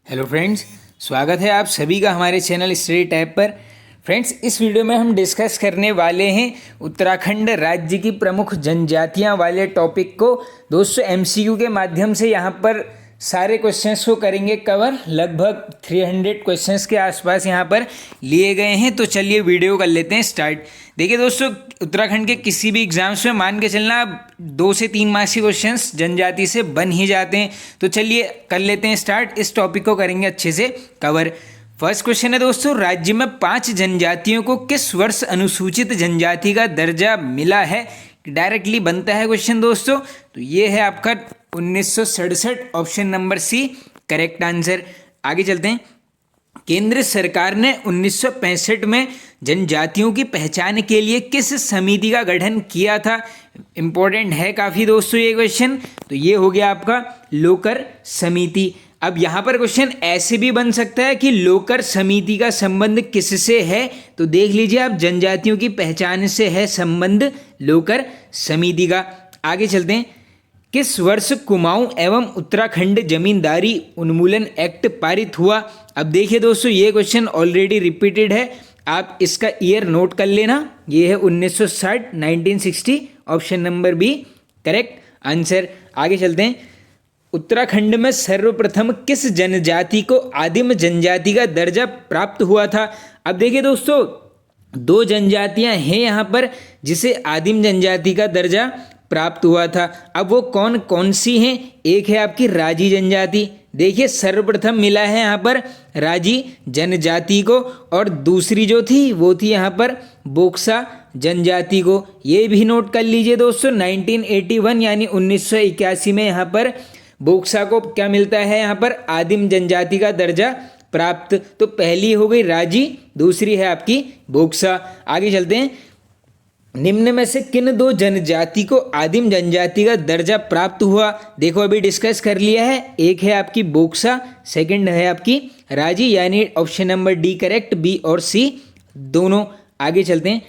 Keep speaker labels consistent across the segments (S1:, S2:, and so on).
S1: Hello friends, स्वागत है आप सभी का हमारे चैनल स्टडी टैब पर। फ्रेंड्स, इस वीडियो में हम डिस्कस करने वाले हैं उत्तराखंड राज्य की प्रमुख जनजातियां वाले टॉपिक को। दोस्तों, एमसीक्यू के माध्यम से यहाँ पर सारे क्वेश्चंस को करेंगे कवर। लगभग 300 क्वेश्चंस के आसपास यहाँ पर लिए गए हैं। तो चलिए वीडियो कर लेते हैं स्टार्ट। देखिए दोस्तों, उत्तराखंड के किसी भी एग्जाम्स में मान के चलना 2 से 3 मार्क्स के क्वेश्चंस जनजाति से बन ही जाते हैं। तो चलिए कर लेते हैं स्टार्ट। इस टॉपिक को करेंगे अच्छे से कवर। फर्स्ट क्वेश्चन है दोस्तों, राज्य में 5 जनजातियों को किस वर्ष अनुसूचित जनजाति का दर्जा मिला है? डायरेक्टली बनता है क्वेश्चन दोस्तों। तो ये है आपका 1967, option number C correct answer. आगे चलते हैं। केंद्र सरकार ने 1965 में जनजातियों की पहचान के लिए किस समिति का गठन किया था? इंपॉर्टेंट है काफ़ी दोस्तों ये क्वेश्चन। तो ये हो गया आपका लोकर समिति। अब यहाँ पर क्वेश्चन ऐसे भी बन सकता है कि लोकर समिति का संबंध किससे है? तो देख लीजिए आप, जनजातियों की पहचान से है संबंध लोकर समिति का। आगे चलते हैं। किस वर्ष कुमाऊं एवं उत्तराखंड जमींदारी उन्मूलन एक्ट पारित हुआ? अब देखिए दोस्तों, ये क्वेश्चन ऑलरेडी रिपीटेड है, आप इसका ईयर नोट कर लेना। ये है 1960, 1960, option number B correct answer. आगे चलते हैं। उत्तराखंड में सर्वप्रथम किस जनजाति को आदिम जनजाति का दर्जा प्राप्त हुआ था? अब देखिए दोस्तों, 2 जनजातियां हैं यहाँ पर जिसे आदिम जनजाति का दर्जा प्राप्त हुआ था। अब वो कौन कौन सी हैं? एक है आपकी राजी जनजाति। देखिए, सर्वप्रथम मिला है यहाँ पर राजी जनजाति को, और दूसरी जो थी वो थी यहाँ पर बोक्सा जनजाति को। ये भी नोट कर लीजिए दोस्तों, 1981 यानी 1981 में यहाँ पर बोक्सा को क्या मिलता है? यहाँ पर आदिम जनजाति का दर्जा प्राप्त। तो पहली हो गई राजी, दूसरी है आपकी बोक्सा। आगे चलते हैं। निम्न में से किन 2 जनजाति को आदिम जनजाति का दर्जा प्राप्त हुआ? देखो, अभी डिस्कस कर लिया है। एक है आपकी बोक्सा, सेकंड है आपकी राजी, यानी option number D correct, B और सी दोनों। आगे चलते हैं।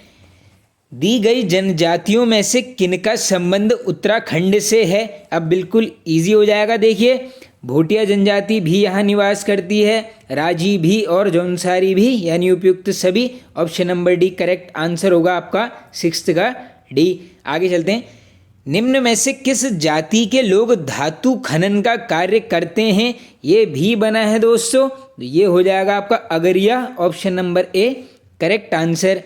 S1: दी गई जनजातियों में से किनका संबंध उत्तराखंड से है? अब बिल्कुल इजी हो जाएगा। देखिए, भोटिया जनजाति भी यहाँ निवास करती है, राजी भी और जौनसारी भी, यानी उपयुक्त सभी। Option number D correct answer होगा आपका 6th का डी। आगे चलते हैं। निम्न में से किस जाति के लोग धातु खनन का कार्य करते हैं? ये भी बना है दोस्तों। तो ये हो जाएगा आपका Agariya, option number A correct answer.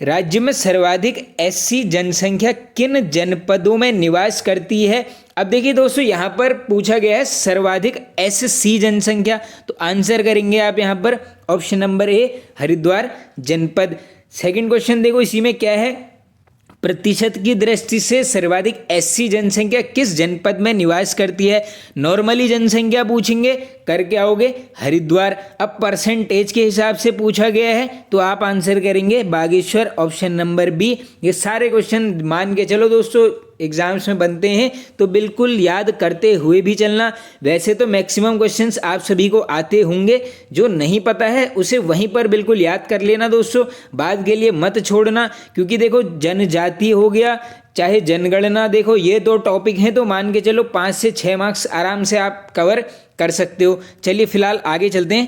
S1: राज्य में सर्वाधिक एससी जनसंख्या किन जनपदों में निवास करती है? अब देखिए दोस्तों, यहाँ पर पूछा गया है सर्वाधिक एससी जनसंख्या, तो आंसर करेंगे आप यहाँ पर ऑप्शन नंबर ए हरिद्वार जनपद। सेकंड क्वेश्चन देखो, इसी में क्या है? प्रतिशत की दृष्टि से सर्वाधिक एससी जनसंख्या किस जनपद में निवास करती है? नॉर्मली जनसंख्या पूछेंगे, करके आओगे हरिद्वार। अब परसेंटेज के हिसाब से पूछा गया है, तो आप आंसर करेंगे बागेश्वर, ऑप्शन नंबर बी। ये सारे क्वेश्चन मान के चलो दोस्तों एग्जाम्स में बनते हैं, तो बिल्कुल याद करते हुए भी चलना। वैसे तो मैक्सिमम क्वेश्चंस आप सभी को आते होंगे, जो नहीं पता है उसे वहीं पर बिल्कुल याद कर लेना दोस्तों, बाद के लिए मत छोड़ना। क्योंकि देखो, जनजाति हो गया चाहे जनगणना, देखो ये 2 टॉपिक हैं, तो मान के चलो 5 से 6 मार्क्स आराम से आप कवर कर सकते हो। चलिए फिलहाल आगे चलते हैं।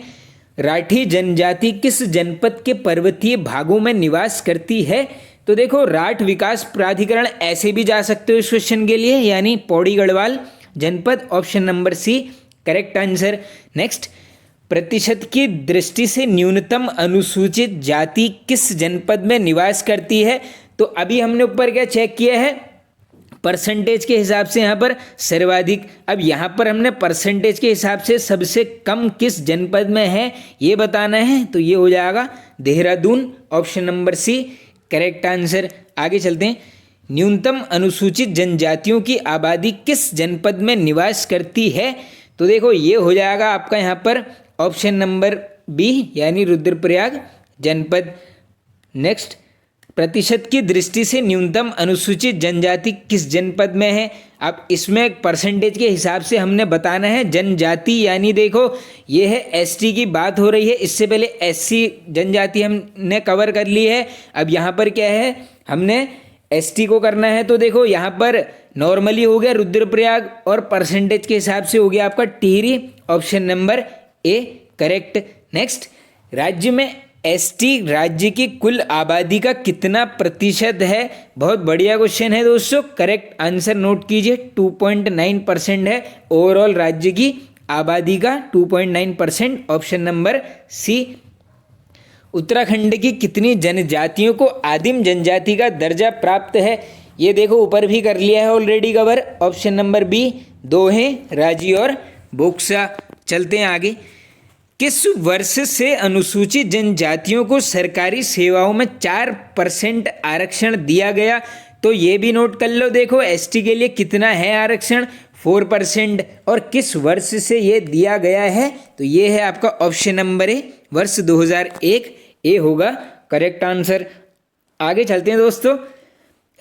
S1: राठी जनजाति किस जनपद के पर्वतीय भागों में निवास करती है? तो देखो, राठ विकास प्राधिकरण ऐसे भी जा सकते हो इस क्वेश्चन के लिए, यानी पौड़ी गढ़वाल जनपद, option number C correct answer. Next, प्रतिशत की दृष्टि से न्यूनतम अनुसूचित जाति किस जनपद में निवास करती है? तो अभी हमने ऊपर क्या चेक किया है? परसेंटेज के हिसाब से यहाँ पर सर्वाधिक। अब यहाँ पर हमने परसेंटेज के हिसाब से सबसे कम किस जनपद में है ये बताना है, तो ये हो जाएगा Dehradun, option number C correct answer. आगे चलते हैं। न्यूनतम अनुसूचित जनजातियों की आबादी किस जनपद में निवास करती है? तो देखो, ये हो जाएगा आपका यहाँ पर ऑप्शन नंबर बी, यानी रुद्रप्रयाग जनपद। नेक्स्ट, प्रतिशत की दृष्टि से न्यूनतम अनुसूचित जनजाति किस जनपद में है? अब इसमें परसेंटेज के हिसाब से हमने बताना है जनजाति, यानी देखो ये है एसटी की बात हो रही है, इससे पहले एससी जनजाति हमने कवर कर ली है। अब यहाँ पर क्या है, हमने एसटी को करना है। तो देखो यहाँ पर नॉर्मली हो गया रुद्रप्रयाग, और परसेंटेज के हिसाब से हो गया आपका Tehri, option number A correct. Next, राज्य में एसटी राज्य की कुल आबादी का कितना प्रतिशत है? बहुत बढ़िया क्वेश्चन है दोस्तों, करेक्ट आंसर नोट कीजिए, 2.9% है ओवरऑल राज्य की आबादी का 2.9%, ऑप्शन नंबर सी। उत्तराखंड की कितनी जनजातियों को आदिम जनजाति का दर्जा प्राप्त है? ये देखो ऊपर भी कर लिया है already cover, option number B 2 हैं, राजी और बोक्सा। चलते हैं आगे। किस वर्ष से अनुसूचित जनजातियों को सरकारी सेवाओं में 4% आरक्षण दिया गया? तो ये भी नोट कर लो, देखो एसटी के लिए कितना है आरक्षण, 4%, और किस वर्ष से ये दिया गया है? तो ये है आपका ऑप्शन नंबर ए, वर्ष 2001, ए होगा करेक्ट आंसर। आगे चलते हैं दोस्तों।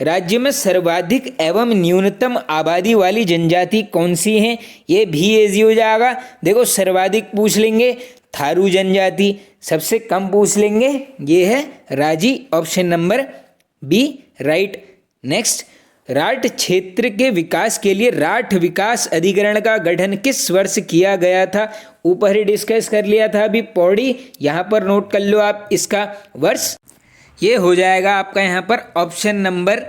S1: राज्य में सर्वाधिक एवं न्यूनतम आबादी वाली जनजाति कौन सी है? ये भी इजी हो जाएगा, देखो सर्वाधिक पूछ लेंगे थारू जनजाति, सबसे कम पूछ लेंगे ये है Raji, option number B right. Next, Rath क्षेत्र के विकास के लिए राठ विकास अधिकरण का गठन किस वर्ष किया गया था? ऊपर ही डिस्कस कर लिया था अभी पौड़ी, यहाँ पर नोट कर लो आप इसका वर्ष, ये हो जाएगा आपका यहाँ पर ऑप्शन नंबर,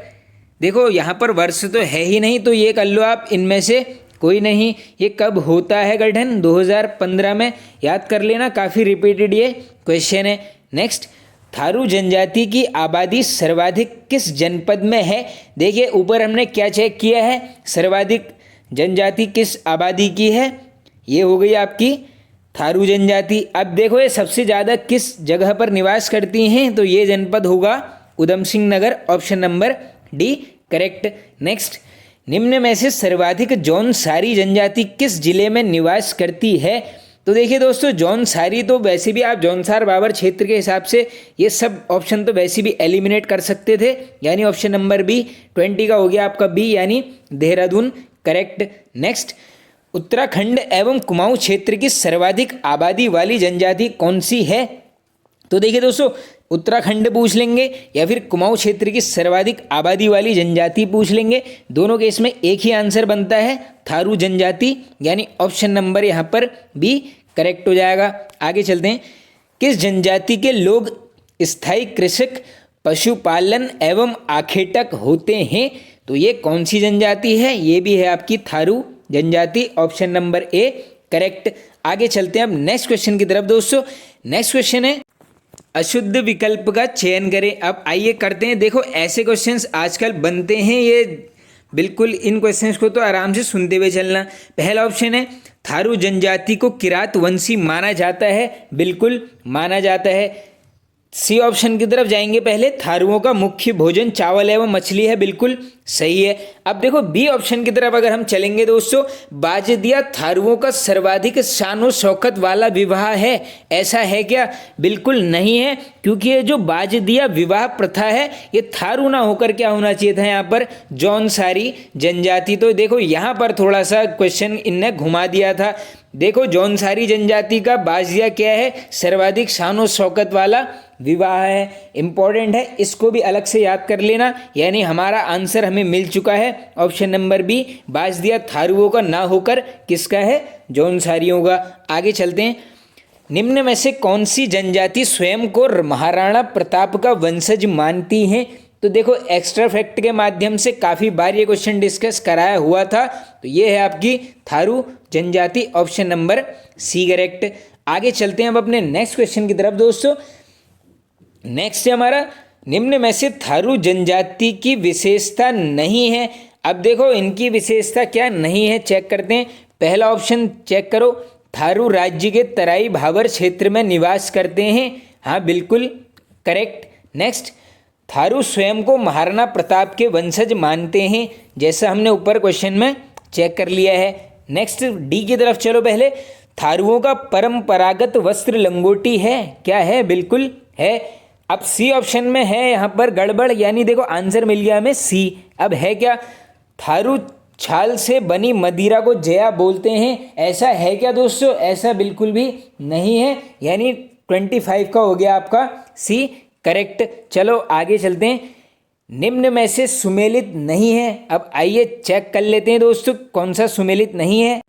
S1: देखो यहाँ पर वर्ष तो है ही नहीं, तो ये कर लो आप इनमें से कोई नहीं। ये कब होता है गठन? 2015 में, याद कर लेना, काफ़ी रिपीटेड ये क्वेश्चन है। नेक्स्ट, थारू जनजाति की आबादी सर्वाधिक किस जनपद में है? देखिए ऊपर हमने क्या चेक किया है, सर्वाधिक जनजाति किस आबादी की है, ये हो गई आपकी थारू जनजाति। अब देखो ये सबसे ज़्यादा किस जगह पर निवास करती हैं? तो ये जनपद होगा Udham Singh Nagar, option number D correct. Next, निम्न में से सर्वाधिक जौनसारी जनजाति किस जिले में निवास करती है? तो देखिए दोस्तों, जौनसारी तो वैसे भी आप जौनसार बाबर क्षेत्र के हिसाब से ये सब ऑप्शन तो वैसे भी एलिमिनेट कर सकते थे, यानी ऑप्शन नंबर बी 20 का हो गया आपका बी, यानी देहरादून करेक्ट। नेक्स्ट, उत्तराखंड एवं कुमाऊं क्षेत्र की सर्वाधिक आबादी वाली जनजाति कौन सी है? तो देखिए दोस्तों, उत्तराखंड पूछ लेंगे या फिर कुमाऊं क्षेत्र की सर्वाधिक आबादी वाली जनजाति पूछ लेंगे, दोनों केस में एक ही आंसर बनता है थारू जनजाति, यानी ऑप्शन नंबर यहाँ पर बी करेक्ट हो जाएगा। आगे चलते हैं। किस जनजाति के लोग स्थायी कृषक, पशुपालन एवं आखेटक होते हैं? तो ये कौन सी जनजाति है? ये भी है आपकी थारू जनजाति, ऑप्शन नंबर ए करेक्ट। आगे चलते हैं अब नेक्स्ट क्वेश्चन की तरफ दोस्तों। नेक्स्ट क्वेश्चन है अशुद्ध विकल्प का चयन करें। अब आइए करते हैं, देखो ऐसे क्वेश्चंस आजकल बनते हैं, ये बिल्कुल इन क्वेश्चंस को तो आराम से सुनते हुए चलना। पहला ऑप्शन है थारू जनजाति को किरात वंशी माना जाता है, बिल्कुल माना जाता है। सी ऑप्शन की तरफ जाएंगे पहले, थारुओं का मुख्य भोजन चावल एवं मछली है, बिल्कुल सही है। अब देखो बी ऑप्शन की तरफ अगर हम चलेंगे दोस्तों, बाजदिया थारुओं का सर्वाधिक शानो शौकत वाला विवाह है, ऐसा है क्या? बिल्कुल नहीं है, क्योंकि ये जो बाजदिया विवाह प्रथा है ये थारू ना होकर क्या होना चाहिए था यहाँ पर, जौनसारी जनजाति। तो देखो यहाँ पर थोड़ा सा क्वेश्चन इनने घुमा दिया था। देखो जौनसारी जनजाति का बाजदिया क्या है, सर्वाधिक शानो शौकत वाला विवाह है, इंपॉर्टेंट है, इसको भी अलग से याद कर लेना। यानी हमारा आंसर हमें मिल चुका है ऑप्शन नंबर बी, बाजदिया थारुओं का ना होकर किसका है, जौनसारियों का। आगे चलते हैं। निम्न में से कौन सी जनजाति स्वयं को महाराणा प्रताप का वंशज मानती है? तो देखो एक्स्ट्रा फैक्ट के माध्यम से काफ़ी बार ये क्वेश्चन डिस्कस कराया हुआ था, तो ये है आपकी थारू जनजाति, ऑप्शन नंबर सी करेक्ट। आगे चलते हैं अब अपने नेक्स्ट क्वेश्चन की तरफ दोस्तों। नेक्स्ट है हमारा, निम्न में से थारू जनजाति की विशेषता नहीं है। अब देखो इनकी विशेषता क्या नहीं है, चेक करते हैं। पहला ऑप्शन चेक करो, थारू राज्य के तराई भाबर क्षेत्र में निवास करते हैं, हाँ बिल्कुल करेक्ट। नेक्स्ट, थारू स्वयं को महाराणा प्रताप के वंशज मानते हैं, जैसा हमने ऊपर क्वेश्चन में चेक कर लिया है। नेक्स्ट डी की तरफ चलो पहले, थारुओं का परंपरागत वस्त्र लंगोटी है, क्या है? बिल्कुल है। अब सी ऑप्शन में है यहाँ पर गड़बड़, यानी देखो आंसर मिल गया हमें सी। अब है क्या, थारू छाल से बनी मदिरा को जया बोलते हैं, ऐसा है क्या दोस्तों? ऐसा बिल्कुल भी नहीं है, यानी 25 का हो गया आपका सी करेक्ट। चलो आगे चलते हैं। निम्न में से सुमेलित नहीं है, अब आइए चेक कर लेते हैं दोस्तों कौन सा सुमेलित नहीं है।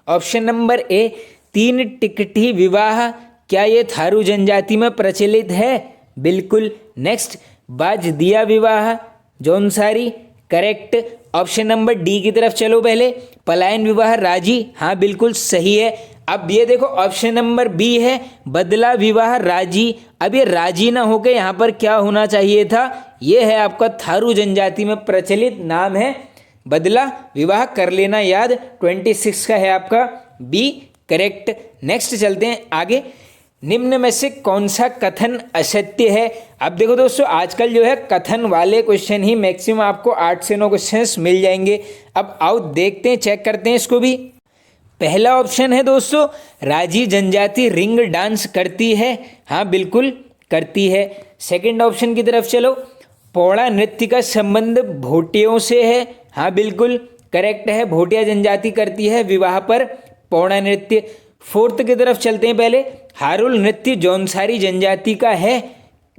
S1: ऑप्शन नंबर ए, तीन टिकठी विवाह, क्या ये थारू जनजाति में प्रचलित है? बिल्कुल। नेक्स्ट, बाज दिया विवाह, Jaunsari, correct. Option number D की तरफ चलो पहले, पलायन विवाह राजी, हाँ बिल्कुल सही है। अब ये देखो ऑप्शन नंबर बी है, बदला विवाह राजी। अब ये राजी ना होके यहाँ पर क्या होना चाहिए था? ये है आपका थारू जनजाति में प्रचलित नाम है बदला विवाह, कर लेना याद। 26 का है आपका बी करेक्ट। नेक्स्ट चलते हैं आगे, निम्न में से कौन सा कथन असत्य है? अब देखो दोस्तों, आजकल जो है कथन वाले क्वेश्चन ही मैक्सिमम आपको 8 से 9 क्वेश्चंस मिल जाएंगे। अब आओ देखते हैं, चेक करते हैं इसको भी। पहला ऑप्शन है दोस्तों, राजी जनजाति रिंग डांस करती है, हाँ बिल्कुल करती है। सेकंड ऑप्शन की तरफ चलो, पौड़ा नृत्य का संबंध भोटियों से है, हाँ बिल्कुल करेक्ट है, भोटिया जनजाति करती है विवाह पर पौड़ा नृत्य। फोर्थ की तरफ चलते हैं पहले, हारुल नृत्य जौनसारी जनजाति का है,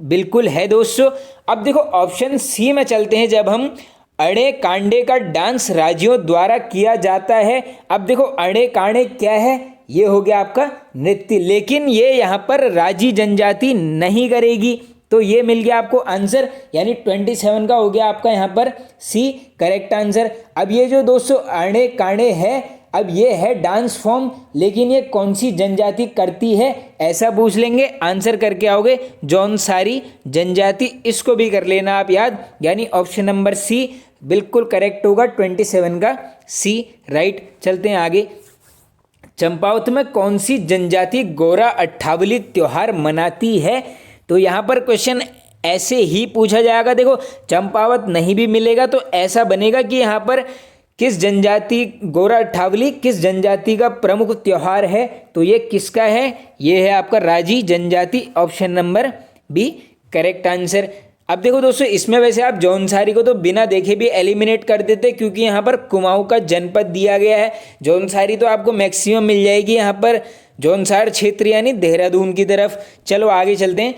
S1: बिल्कुल है दोस्तों। अब देखो ऑप्शन सी में चलते हैं, जब हम अड़े कांडे का डांस राजियों द्वारा किया जाता है। अब देखो अड़े कांडे क्या है? ये हो गया आपका नृत्य, लेकिन ये यहाँ पर राजी जनजाति नहीं करेगी, तो ये मिल गया आपको आंसर, यानी 27 का हो गया आपका यहाँ पर सी करेक्ट आंसर। अब ये जो दोस्तों अड़े कांडे है, अब ये है डांस फॉर्म, लेकिन ये कौन सी जनजाति करती है ऐसा पूछ लेंगे, आंसर करके आओगे जौनसारी जनजाति, इसको भी कर लेना आप याद, यानी ऑप्शन नंबर सी बिल्कुल करेक्ट होगा, 27 का सी राइट। चलते हैं आगे, चंपावत में कौन सी जनजाति गोरा अट्ठावली त्योहार मनाती है? तो यहाँ पर क्वेश्चन ऐसे ही पूछा जाएगा। देखो चंपावत नहीं भी मिलेगा तो ऐसा बनेगा कि यहाँ पर किस जनजाति, गोरा अट्ठावली किस जनजाति का प्रमुख त्योहार है? तो ये किसका है? ये है आपका राजी जनजाति, option number B correct answer. अब देखो दोस्तों, इसमें वैसे आप जौनसारी को तो बिना देखे भी एलिमिनेट कर देते, क्योंकि यहाँ पर कुमाऊं का जनपद दिया गया है। जौनसारी तो आपको मैक्सिमम मिल जाएगी यहाँ पर जौनसार क्षेत्र यानी देहरादून की तरफ। चलो आगे चलते हैं,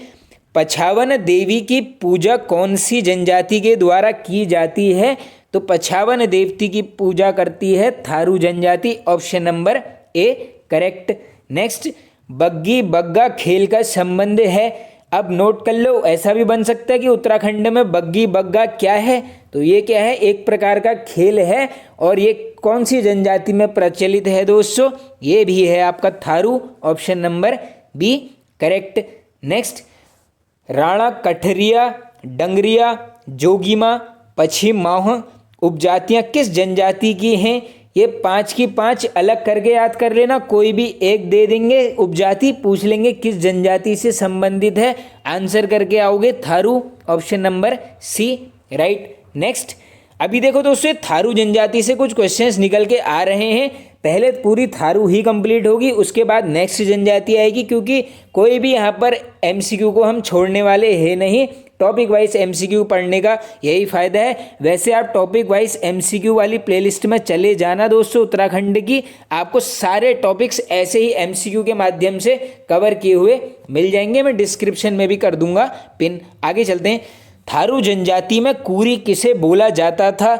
S1: पछावन देवी की पूजा कौन सी जनजाति के द्वारा की जाती है? तो पछावन देवती की पूजा करती है थारू जनजाति, option number A correct. Next, बग्गी बग्गा खेल का संबंध है। अब नोट कर लो, ऐसा भी बन सकता है कि उत्तराखंड में बग्गी बग्गा क्या है? तो ये क्या है? एक प्रकार का खेल है, और ये कौन सी जनजाति में प्रचलित है दोस्तों? ये भी है आपका Tharu, option number B correct. Next, Rana Kathariya, Dangariya, जोगीमा, पश्चिम माह उपजातियां किस जनजाति की हैं? ये 5 की 5 अलग करके याद कर लेना, कोई भी एक दे देंगे उपजाति, पूछ लेंगे किस जनजाति से संबंधित है, आंसर करके आओगे Tharu, option number C right. Next, अभी देखो दोस्तों थारू जनजाति से कुछ क्वेश्चंस निकल के आ रहे हैं। पहले पूरी थारू ही कंप्लीट होगी, उसके बाद नेक्स्ट जनजाति आएगी, क्योंकि कोई भी यहाँ पर एमसीक्यू को हम छोड़ने वाले हैं नहीं। टॉपिक वाइज एमसीक्यू पढ़ने का यही फ़ायदा है। वैसे आप टॉपिक वाइज एमसीक्यू वाली प्लेलिस्ट में चले जाना दोस्तों उत्तराखंड की, आपको सारे टॉपिक्स ऐसे ही एमसीक्यू के माध्यम से कवर किए हुए मिल जाएंगे। मैं डिस्क्रिप्शन में भी कर दूंगा पिन। आगे चलते हैं, थारू जनजाति में कूरी किसे बोला जाता था?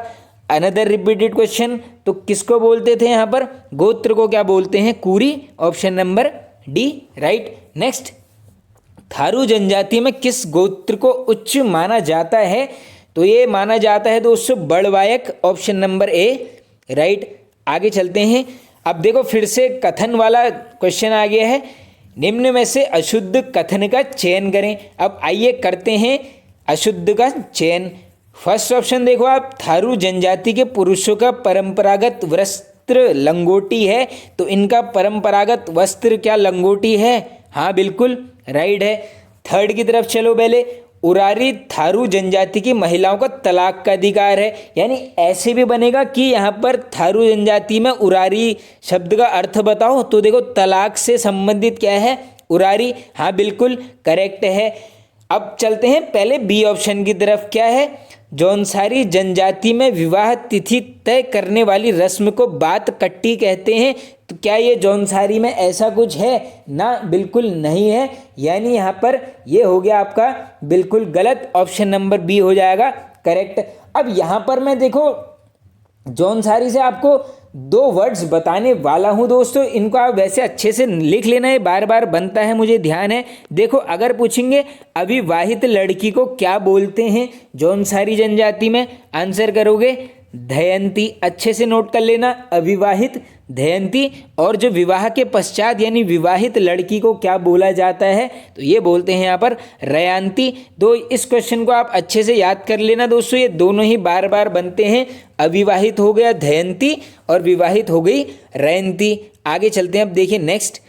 S1: अनदर रिपीटेड क्वेश्चन, तो किसको बोलते थे यहाँ पर? गोत्र को क्या बोलते हैं? कूरी, option number D right. Next, Tharu जनजाति में किस गोत्र को उच्च माना जाता है? तो ये माना जाता है दोस्तों बड़वायक, ऑप्शन नंबर ए राइट। आगे चलते हैं, अब देखो फिर से कथन वाला क्वेश्चन आ गया है, निम्न में से अशुद्ध कथन का चयन करें। अब आइए करते हैं अशुद्ध का चयन। फर्स्ट ऑप्शन देखो आप, थारू जनजाति के पुरुषों का परंपरागत वस्त्र लंगोटी है, तो इनका परंपरागत वस्त्र क्या लंगोटी है? हाँ बिल्कुल राइट है। थर्ड की तरफ चलो पहले, उरारी थारू जनजाति की महिलाओं का तलाक का अधिकार है, यानी ऐसे भी बनेगा कि यहाँ पर थारू जनजाति में उरारी शब्द का अर्थ बताओ, तो देखो तलाक से संबंधित क्या है? उरारी, हाँ बिल्कुल करेक्ट है। अब चलते हैं पहले बी ऑप्शन की तरफ, क्या है? जौनसारी जनजाति में विवाह तिथि तय करने वाली रस्म को बात कट्टी कहते हैं, तो क्या ये जौनसारी में ऐसा कुछ है? ना, बिल्कुल नहीं है, यानी यहाँ पर ये हो गया आपका बिल्कुल गलत, ऑप्शन नंबर बी हो जाएगा करेक्ट। अब यहाँ पर मैं देखो जौनसारी से आपको दो वर्ड्स बताने वाला हूं दोस्तों, इनको आप वैसे अच्छे से लिख लेना है, बार बार बनता है, मुझे ध्यान है। देखो अगर पूछेंगे अविवाहित लड़की को क्या बोलते हैं जौनसारी जनजाति में, आंसर करोगे दमयंती। अच्छे से नोट कर लेना, अविवाहित दमयंती। और जो विवाह के पश्चात यानी विवाहित लड़की को क्या बोला जाता है, तो ये बोलते हैं यहाँ पर रयांती। तो इस क्वेश्चन को आप अच्छे से याद कर लेना दोस्तों, ये दोनों ही बार बार बनते हैं। अविवाहित हो गया दमयंती और विवाहित हो गई रयांती। आगे चलते हैं, अब देखिए नेक्स्ट।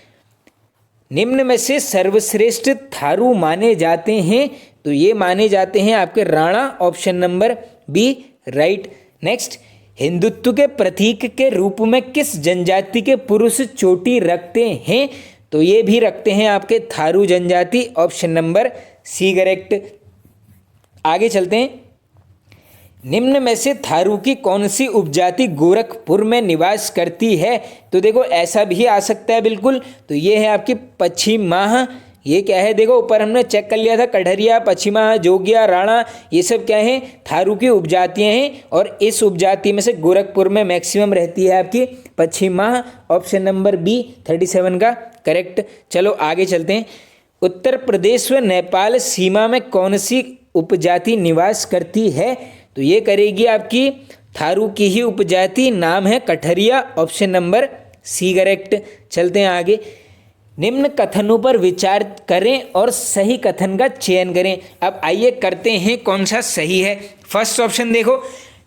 S1: निम्न में से सर्वश्रेष्ठ थारू माने जाते हैं, तो ये माने जाते हैं आपके Rana, option number B right. Next, हिंदुत्व के प्रतीक के रूप में किस जनजाति के पुरुष चोटी रखते हैं, तो ये भी रखते हैं आपके थारू जनजाति, ऑप्शन नंबर सी करेक्ट। आगे चलते हैं, निम्न में से थारू की कौन सी उपजाति गोरखपुर में निवास करती है, तो देखो ऐसा भी आ सकता है बिल्कुल, तो ये है आपकी पश्चिमाह। ये क्या है, देखो ऊपर हमने चेक कर लिया था, कढ़रिया, पश्चिमा, जोगिया, राणा, ये सब क्या है, थारू की उपजातियां हैं। और इस उपजाति में से गोरखपुर में मैक्सिमम रहती है आपकी पश्चिमा, ऑप्शन नंबर बी 37 का करेक्ट। चलो आगे चलते हैं। उत्तर प्रदेश व नेपाल सीमा में कौन सी उपजाति निवास करती है, तो ये करेगी आपकी थारू की ही उपजाति, नाम है कठरिया, ऑप्शन नंबर सी करेक्ट। चलते हैं आगे। निम्न कथनों पर विचार करें और सही कथन का चयन करें। अब आइए करते हैं कौन सा सही है। फर्स्ट ऑप्शन देखो,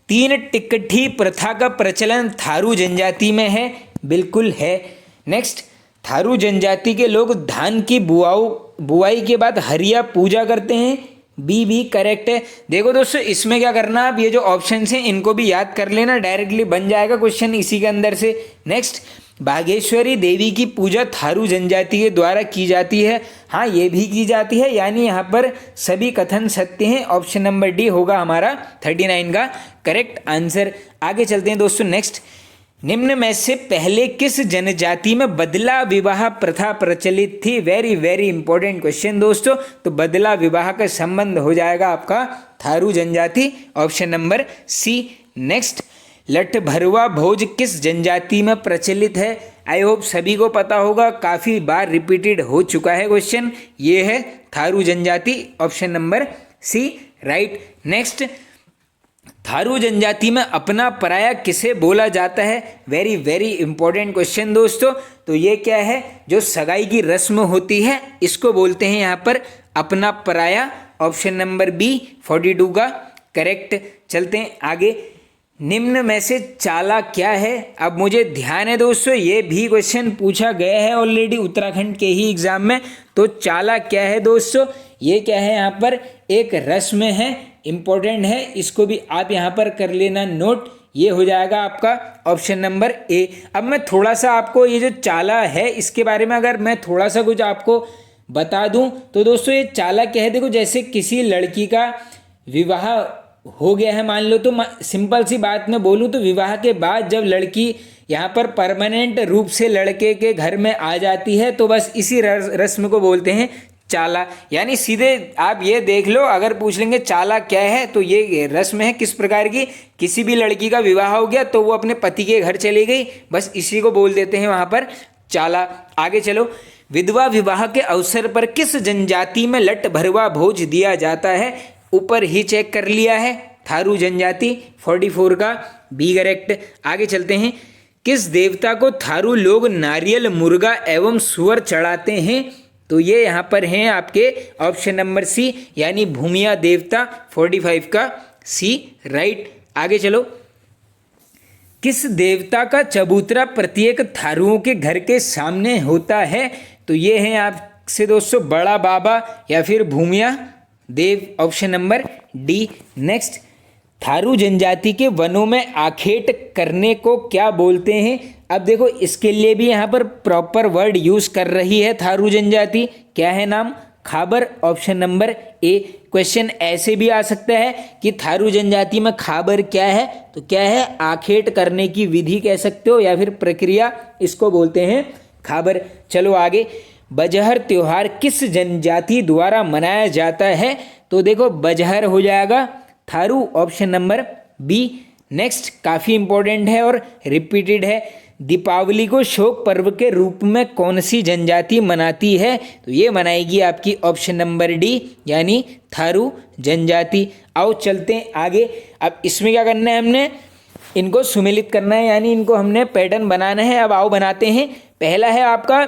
S1: 3 टिकठी प्रथा का प्रचलन थारू जनजाति में है, बिल्कुल है। नेक्स्ट, थारू जनजाति के लोग धान की बुआई के बाद हरिया पूजा करते हैं, बी भी करेक्ट है। देखो दोस्तों इसमें क्या करना, आप ये जो ऑप्शन हैं इनको भी याद कर लेना, डायरेक्टली बन जाएगा क्वेश्चन इसी के अंदर से। नेक्स्ट, बागेश्वरी देवी की पूजा थारू जनजाति के द्वारा की जाती है, हाँ ये भी की जाती है, यानी यहाँ पर सभी कथन सत्य हैं, ऑप्शन नंबर डी होगा हमारा 39 का करेक्ट आंसर। आगे चलते हैं दोस्तों नेक्स्ट। निम्न में से पहले किस जनजाति में बदला विवाह प्रथा प्रचलित थी, वेरी वेरी इंपॉर्टेंट क्वेश्चन दोस्तों। तो बदला विवाह का संबंध हो जाएगा आपका थारू जनजाति, ऑप्शन नंबर सी। नेक्स्ट, लठ भरवा भोज किस जनजाति में प्रचलित है, आई होप सभी को पता होगा, काफ़ी बार रिपीटेड हो चुका है क्वेश्चन, ये है थारू जनजाति, option number C right. Next, Tharu जनजाति में अपना पराया किसे बोला जाता है, वेरी वेरी इंपॉर्टेंट क्वेश्चन दोस्तों। तो ये क्या है, जो सगाई की रस्म होती है इसको बोलते हैं यहाँ पर अपना पराया, ऑप्शन नंबर बी 42 का करेक्ट। चलते हैं आगे। निम्न में से चाला क्या है, अब मुझे ध्यान है दोस्तों ये भी क्वेश्चन पूछा गया है ऑलरेडी उत्तराखंड के ही एग्जाम में। तो चाला क्या है दोस्तों, ये क्या है, यहाँ पर एक रस्म है, इम्पोर्टेंट है, इसको भी आप यहाँ पर कर लेना नोट, ये हो जाएगा आपका ऑप्शन नंबर ए। अब मैं थोड़ा सा आपको ये जो चाला है इसके बारे में अगर मैं थोड़ा सा कुछ आपको बता दूं तो दोस्तों ये चाला क्या है, देखो जैसे किसी लड़की का विवाह हो गया है मान लो, तो सिंपल सी बात मैं बोलूँ तो विवाह के बाद जब लड़की यहाँ पर परमानेंट रूप से लड़के के घर में आ जाती है तो बस इसी रस्म को बोलते हैं चाला। यानी सीधे आप ये देख लो, अगर पूछ लेंगे चाला क्या है तो ये रस्म है किस प्रकार की, किसी भी लड़की का विवाह हो गया तो वो अपने पति के घर चली गई, बस इसी को बोल देते हैं वहाँ पर चाला। आगे चलो। विधवा विवाह के अवसर पर किस जनजाति में लठ भरवा भोज दिया जाता है, ऊपर ही चेक कर लिया है, थारू जनजाति, 44 का बी करेक्ट। आगे चलते हैं। किस देवता को थारू लोग नारियल, मुर्गा एवं सुअर चढ़ाते हैं, तो ये यहाँ पर हैं आपके ऑप्शन नंबर सी, यानी भूमिया देवता, 45 का सी राइट। आगे चलो। किस देवता का चबूतरा प्रत्येक थारुओं के घर के सामने होता है, तो ये हैं आपसे दोस्तों बड़ा बाबा या फिर Bhumiya Dev, option number D. Next, Tharu जनजाति के वनों में आखेट करने को क्या बोलते हैं, अब देखो इसके लिए भी यहाँ पर प्रॉपर वर्ड यूज कर रही है थारू जनजाति, क्या है नाम, खाबर, ऑप्शन नंबर ए। क्वेश्चन ऐसे भी आ सकता है कि थारू जनजाति में खाबर क्या है, तो क्या है, आखेट करने की विधि कह सकते हो या फिर प्रक्रिया, इसको बोलते हैं खाबर। चलो आगे। बजहर त्योहार किस जनजाति द्वारा मनाया जाता है, तो देखो बजहर हो जाएगा Tharu, option number B. Next काफ़ी इंपॉर्टेंट है और रिपीटेड है, दीपावली को शोक पर्व के रूप में कौन सी जनजाति मनाती है? तो ये मनाएगी आपकी ऑप्शन नंबर डी यानी थारू जनजाति। आओ चलते हैं आगे। अब इसमें क्या करना है, हमने इनको सुमेलित करना है यानी इनको हमने पैटर्न बनाना है। अब आओ बनाते हैं। पहला है आपका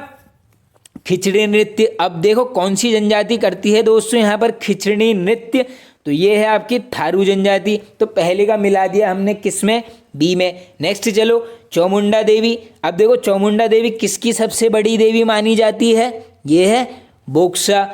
S1: खिचड़ी नृत्य। अब देखो कौन सी जनजाति करती है दोस्तों यहाँ पर खिचड़ी नृत्य, तो ये है आपकी थारू जनजाति। तो पहले का मिला दिया हमने किस में, बी में। नेक्स्ट चलो चामुंडा देवी। अब देखो चामुंडा देवी किसकी सबसे बड़ी देवी मानी जाती है, ये है बोक्सा।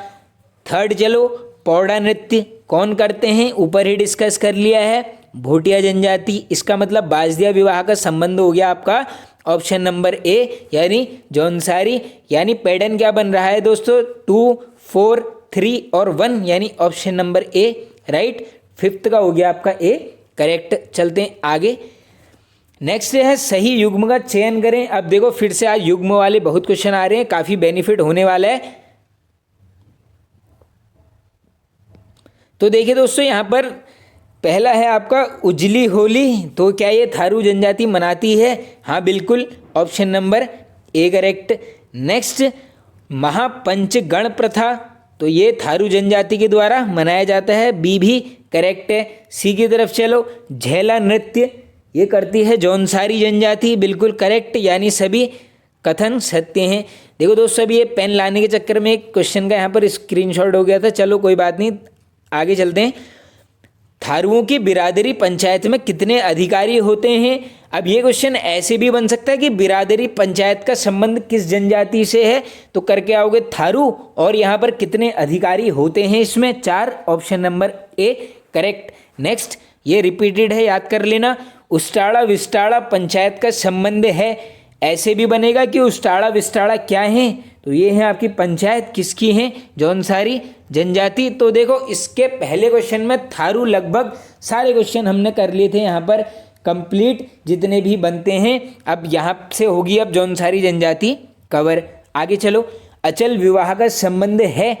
S1: थर्ड चलो पौड़ा नृत्य कौन करते हैं, ऊपर ही डिस्कस कर लिया है, भोटिया जनजाति। इसका मतलब बाजदिया विवाह का संबंध हो गया आपका ऑप्शन नंबर ए यानी जौनसारी। यानी पैटर्न क्या बन रहा है दोस्तों, 2, 4, 3 और 1 यानी option number A right. Fifth का हो गया आपका ए करेक्ट। चलते हैं आगे। नेक्स्ट है सही युग्म का चयन करें। अब देखो फिर से आज युग्म वाले बहुत क्वेश्चन आ रहे हैं, काफ़ी बेनिफिट होने वाला है। तो देखिए दोस्तों यहाँ पर पहला है आपका उजली होली, तो क्या ये थारू जनजाति मनाती है? हाँ बिल्कुल, option number A correct. Next महापंचगण प्रथा, तो ये थारू जनजाति के द्वारा मनाया जाता है, बी भी करेक्ट है। सी की तरफ चलो झेला नृत्य, ये करती है जौनसारी जनजाति, बिल्कुल करेक्ट, यानी सभी कथन सत्य हैं। देखो दोस्तों अभी ये पेन लाने के चक्कर में एक क्वेश्चन का यहाँ पर स्क्रीनशॉट हो गया था, चलो कोई बात नहीं, आगे चलते हैं। थारुओं की बिरादरी पंचायत में कितने अधिकारी होते हैं? अब ये क्वेश्चन ऐसे भी बन सकता है कि बिरादरी पंचायत का संबंध किस जनजाति से है, तो करके आओगे थारू, और यहाँ पर कितने अधिकारी होते हैं इसमें, 4, option number A correct. Next ये रिपीटेड है, याद कर लेना। उस्टाड़ा विस्टाड़ा पंचायत का संबंध है, ऐसे भी बनेगा कि उस्टाड़ा विस्टाड़ा क्या है, तो ये है आपकी पंचायत किसकी है, जौनसारी जनजाति। तो देखो इसके पहले क्वेश्चन में थारू लगभग सारे क्वेश्चन हमने कर लिए थे यहाँ पर कंप्लीट, जितने भी बनते हैं। अब यहाँ से होगी अब जौनसारी जनजाति कवर। आगे चलो अचल विवाह का संबंध है,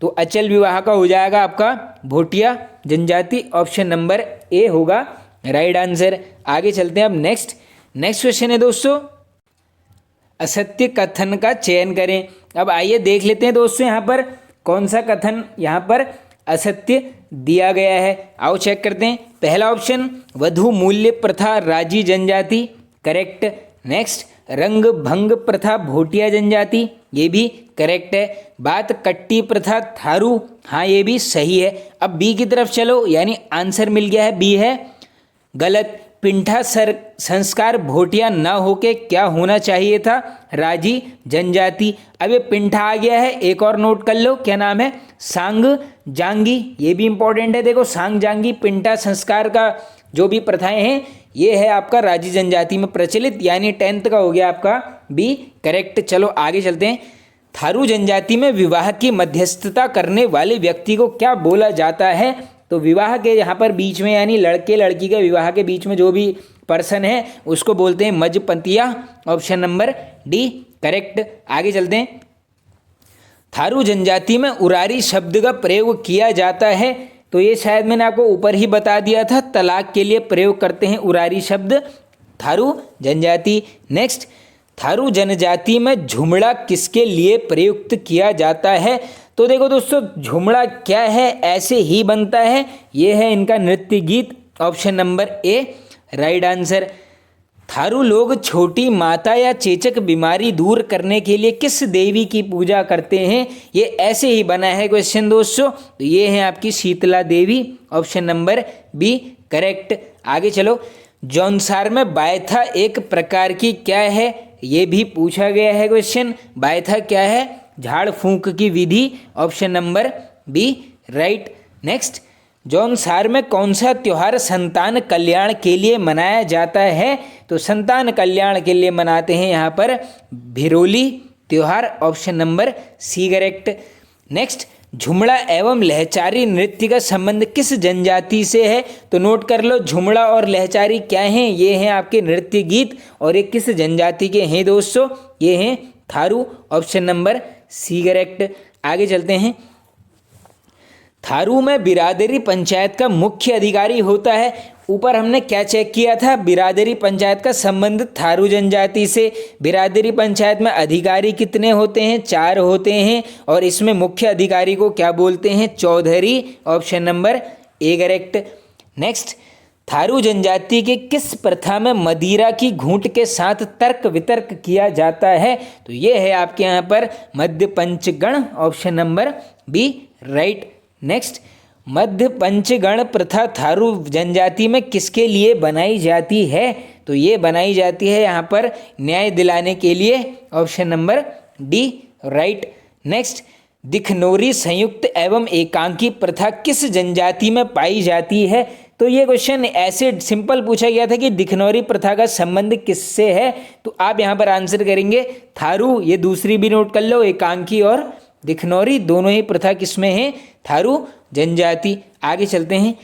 S1: तो अचल विवाह का हो जाएगा आपका भोटिया जनजाति, ऑप्शन नंबर ए होगा राइट आंसर। आगे चलते हैं अब नेक्स्ट क्वेश्चन है दोस्तों असत्य कथन का चयन करें। अब आइए देख लेते हैं दोस्तों यहाँ पर कौन सा कथन यहाँ पर असत्य दिया गया है, आओ चेक करते हैं। पहला ऑप्शन वधु मूल्य प्रथा राजी जनजाति करेक्ट। नेक्स्ट रंग भंग प्रथा भोटिया जनजाति, ये भी करेक्ट है। बात कट्टी प्रथा थारू, हाँ ये भी सही है। अब बी की तरफ चलो, यानी आंसर मिल गया है, बी है गलत। पिंठा संस्कार भोटिया न होके क्या होना चाहिए था, राजी जनजाति। अब ये पिंठा आ गया है, एक और नोट कर लो, क्या नाम है, सांग जांगी, ये भी इंपॉर्टेंट है। देखो सांग जांगी पिंठा संस्कार का जो भी प्रथाएं हैं, ये है आपका राजी जनजाति में प्रचलित, यानी 10th का हो गया आपका बी करेक्ट। चलो आगे चलते हैं। थारू जनजाति में विवाह की मध्यस्थता करने वाले व्यक्ति को क्या बोला जाता है, तो विवाह के यहाँ पर बीच में यानी लड़के लड़की के विवाह के बीच में जो भी पर्सन है उसको बोलते हैं मजपंतिया, ऑप्शन नंबर डी करेक्ट। आगे चलते हैं। थारू जनजाति में उरारी शब्द का प्रयोग किया जाता है, तो ये शायद मैंने आपको ऊपर ही बता दिया था, तलाक के लिए प्रयोग करते हैं उरारी शब्द थारू जनजाति। नेक्स्ट थारू जनजाति में झुमड़ा किसके लिए प्रयुक्त किया जाता है, तो देखो दोस्तों झुमड़ा क्या है, ऐसे ही बनता है, ये है इनका नृत्य गीत, option number A right answer. Tharu लोग छोटी माता या चेचक बीमारी दूर करने के लिए किस देवी की पूजा करते हैं, ये ऐसे ही बना है क्वेश्चन दोस्तों, तो ये है आपकी शीतला देवी, ऑप्शन नंबर बी करेक्ट। आगे चलो। जौनसार में बायथा एक प्रकार की क्या है, ये भी पूछा गया है क्वेश्चन, बायथा क्या है, झाड़ फूंक की विधि, option number B right. Next Jaunsar में कौन सा त्यौहार संतान कल्याण के लिए मनाया जाता है, तो संतान कल्याण के लिए मनाते हैं यहाँ पर भिरोली त्यौहार, option number C correct. Next झुमड़ा एवं लहचारी नृत्य का संबंध किस जनजाति से है, तो नोट कर लो झुमड़ा और लहचारी क्या हैं, ये हैं आपके नृत्य गीत, और ये किस जनजाति के हैं दोस्तों, ये हैं Tharu, option number C correct. आगे चलते हैं। थारू में बिरादरी पंचायत का मुख्य अधिकारी होता है। ऊपर हमने क्या चेक किया था, बिरादरी पंचायत का संबंध थारू जनजाति से। बिरादरी पंचायत में अधिकारी कितने होते हैं, 4 होते हैं, और इसमें मुख्य अधिकारी को क्या बोलते हैं, Chaudhary. Option number A correct. Next, Tharu जनजाति के किस प्रथा में मदिरा की घूंट के साथ तर्क वितर्क किया जाता है, तो ये है आपके यहाँ पर मध्य पंचगण। Option number B right. Next, मध्य पंचगण प्रथा थारू जनजाति में किसके लिए बनाई जाती है, तो ये बनाई जाती है यहाँ पर न्याय दिलाने के लिए। Option number D right. Next, दिखनौरी संयुक्त एवं एकांकी प्रथा किस जनजाति में पाई जाती है, तो ये क्वेश्चन ऐसे सिंपल पूछा गया था कि दिखनौरी प्रथा का संबंध किससे है, तो आप यहाँ पर आंसर करेंगे थारू। ये दूसरी भी नोट कर लो, एकांकी और दिखनौरी दोनों ही प्रथा किसमें है, थारू जनजाति। आगे चलते हैं।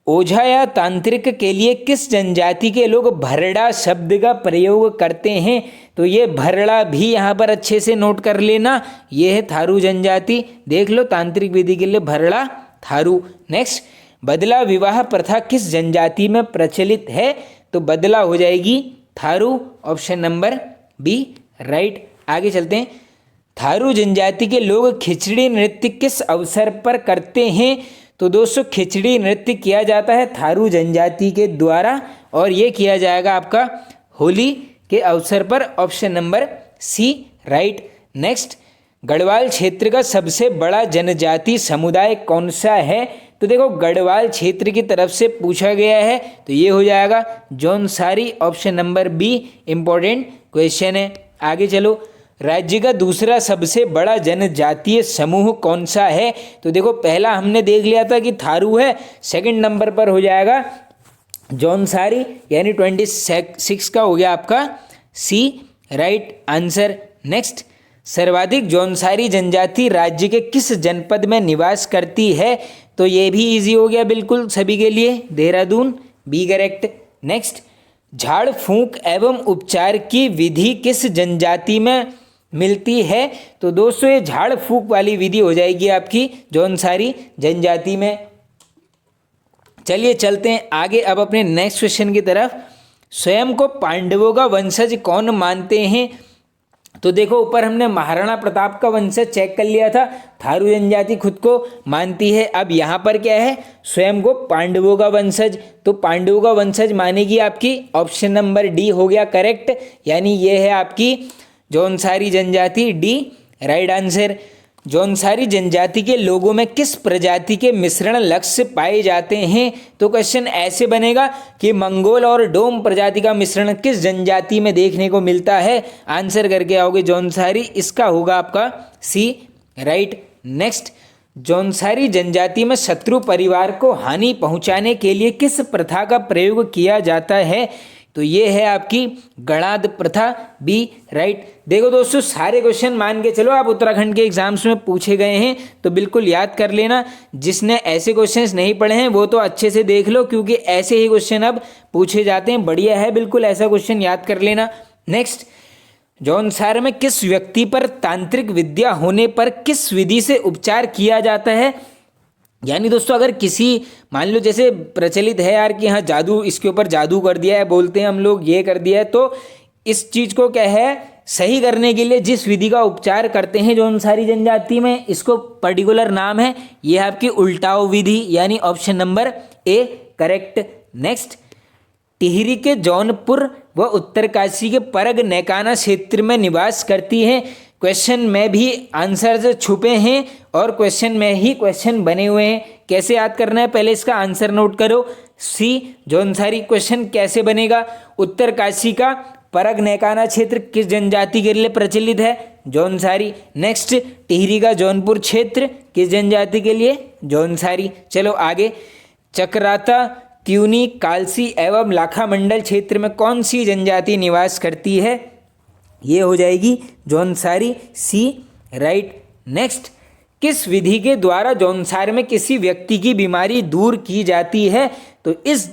S1: ओझा या तांत्रिक के लिए किस जनजाति के लोग भरड़ा शब्द का प्रयोग करते हैं, तो ये भरड़ा भी यहाँ पर अच्छे से नोट कर लेना, ये है थारू जनजाति। देख लो, तांत्रिक विधि के लिए भरड़ा थारू। नेक्स्ट, बदला विवाह प्रथा किस जनजाति में प्रचलित है, तो बदला हो जाएगी Tharu. Option number B right. आगे चलते हैं। थारू जनजाति के लोग खिचड़ी नृत्य किस अवसर पर करते हैं, तो दोस्तों खिचड़ी नृत्य किया जाता है थारू जनजाति के द्वारा, और ये किया जाएगा आपका होली के अवसर पर। Option number C right. Next, Garhwal क्षेत्र का सबसे बड़ा जनजाति समुदाय कौन सा है, तो देखो गढ़वाल क्षेत्र की तरफ से पूछा गया है, तो ये हो जाएगा Jaunsari. Option number be important question है। आगे चलो। राज्य का दूसरा सबसे बड़ा जनजातीय समूह कौन सा है, तो देखो पहला हमने देख लिया था कि थारू है, सेकंड नंबर पर हो जाएगा जौनसारी, यानी 26 का हो गया आपका सी राइट आंसर। नेक्स्ट, सर्वाधिक जौनसारी जनजाति राज्य के किस जनपद में निवास करती है, तो ये भी इजी हो गया बिल्कुल सभी के लिए, देहरादून बी करेक्ट। नेक्स्ट, झाड़ फूंक एवं उपचार की विधि किस जनजाति में मिलती है, तो दोस्तों ये झाड़ फूंक वाली विधि हो जाएगी आपकी जौनसारी जनजाति में। चलिए चलते हैं आगे अब अपने नेक्स्ट क्वेश्चन की तरफ। स्वयं को पांडवों का वंशज कौन मानते हैं, तो देखो ऊपर हमने महाराणा प्रताप का वंशज चेक कर लिया था, थारू जनजाति खुद को मानती है। अब यहाँ पर क्या है, स्वयं को पांडवों का वंशज, तो पांडवों का वंशज मानेगी आपकी ऑप्शन नंबर डी हो गया करेक्ट, यानी ये है आपकी जौनसारी जनजाति, डी राइट आंसर। जौनसारी जनजाति के लोगों में किस प्रजाति के मिश्रण लक्ष्य पाए जाते हैं, तो क्वेश्चन ऐसे बनेगा कि मंगोल और डोम प्रजाति का मिश्रण किस जनजाति में देखने को मिलता है, आंसर करके आओगे जौनसारी, इसका होगा आपका सी राइट। नेक्स्ट, जौनसारी जनजाति में शत्रु परिवार को हानि पहुंचाने के लिए किस प्रथा का प्रयोग किया जाता है, तो ये है आपकी गणाद प्रथा, बी राइट। देखो दोस्तों सारे क्वेश्चन मान के चलो आप उत्तराखंड के एग्जाम्स में पूछे गए हैं, तो बिल्कुल याद कर लेना। जिसने ऐसे क्वेश्चंस नहीं पढ़े हैं वो तो अच्छे से देख लो, क्योंकि ऐसे ही क्वेश्चन अब पूछे जाते हैं, बढ़िया है बिल्कुल ऐसा क्वेश्चन याद कर लेना। नेक्स्ट, जौनसार में किस व्यक्ति पर तांत्रिक विद्या होने पर किस विधि से उपचार किया जाता है, यानी दोस्तों अगर किसी मान लो जैसे प्रचलित है यार कि हाँ जादू, इसके ऊपर जादू कर दिया है, बोलते हैं हम लोग ये कर दिया है, तो इस चीज़ को क्या है सही करने के लिए जिस विधि का उपचार करते हैं जौनसारी जनजाति में, इसको पर्टिकुलर नाम है, ये है आपकी उल्टाव विधि, यानी option number A correct. Next, Tehri के जौनपुर व उत्तरकाशी के परग नैकाना क्षेत्र में निवास करती हैं, क्वेश्चन में भी आंसर छुपे हैं और क्वेश्चन में ही क्वेश्चन बने हुए हैं। कैसे याद करना है, पहले इसका आंसर नोट करो, सी जौनसारी। क्वेश्चन कैसे बनेगा, उत्तरकाशी का परग नैकाना क्षेत्र किस जनजाति के लिए प्रचलित है, जौनसारी। नेक्स्ट, टिहरी का जौनपुर क्षेत्र किस जनजाति के लिए, जौनसारी। चलो आगे, चक्राता, त्यूनी, कालसी एवं लाखा मंडल क्षेत्र में कौन सी जनजाति निवास करती है, ये हो जाएगी जौनसारी, सी राइट। नेक्स्ट, किस विधि के द्वारा जौनसार में किसी व्यक्ति की बीमारी दूर की जाती है, तो इस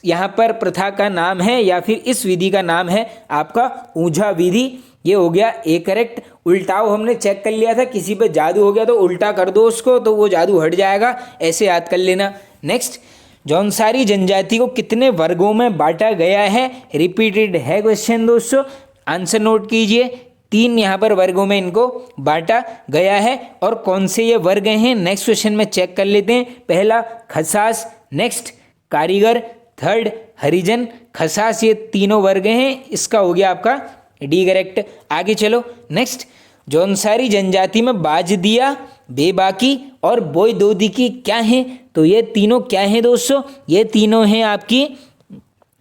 S1: यहाँ पर प्रथा का नाम है या फिर इस विधि का नाम है आपका ऊंझा विधि, ये हो गया ए करेक्ट। उल्टाओ हमने चेक कर लिया था, किसी पे जादू हो गया तो उल्टा कर दो उसको, तो वो जादू हट जाएगा, ऐसे याद कर लेना। नेक्स्ट, जौनसारी जनजाति को कितने वर्गों में बांटा गया है? रिपीटेड है क्वेश्चन दोस्तों, आंसर नोट कीजिए। 3 यहाँ पर वर्गों में इनको बांटा गया है। और कौन से ये वर्ग हैं, नेक्स्ट क्वेश्चन में चेक कर लेते हैं। पहला खसास, नेक्स्ट कारीगर, थर्ड हरिजन, खसास, ये तीनों वर्ग हैं। इसका हो गया आपका डी करेक्ट। आगे चलो। नेक्स्ट, जौनसारी जनजाति में बाजदिया, बेबाकी और बोई दोदिकी क्या हैं? तो ये तीनों क्या हैं दोस्तों? ये तीनों हैं आपकी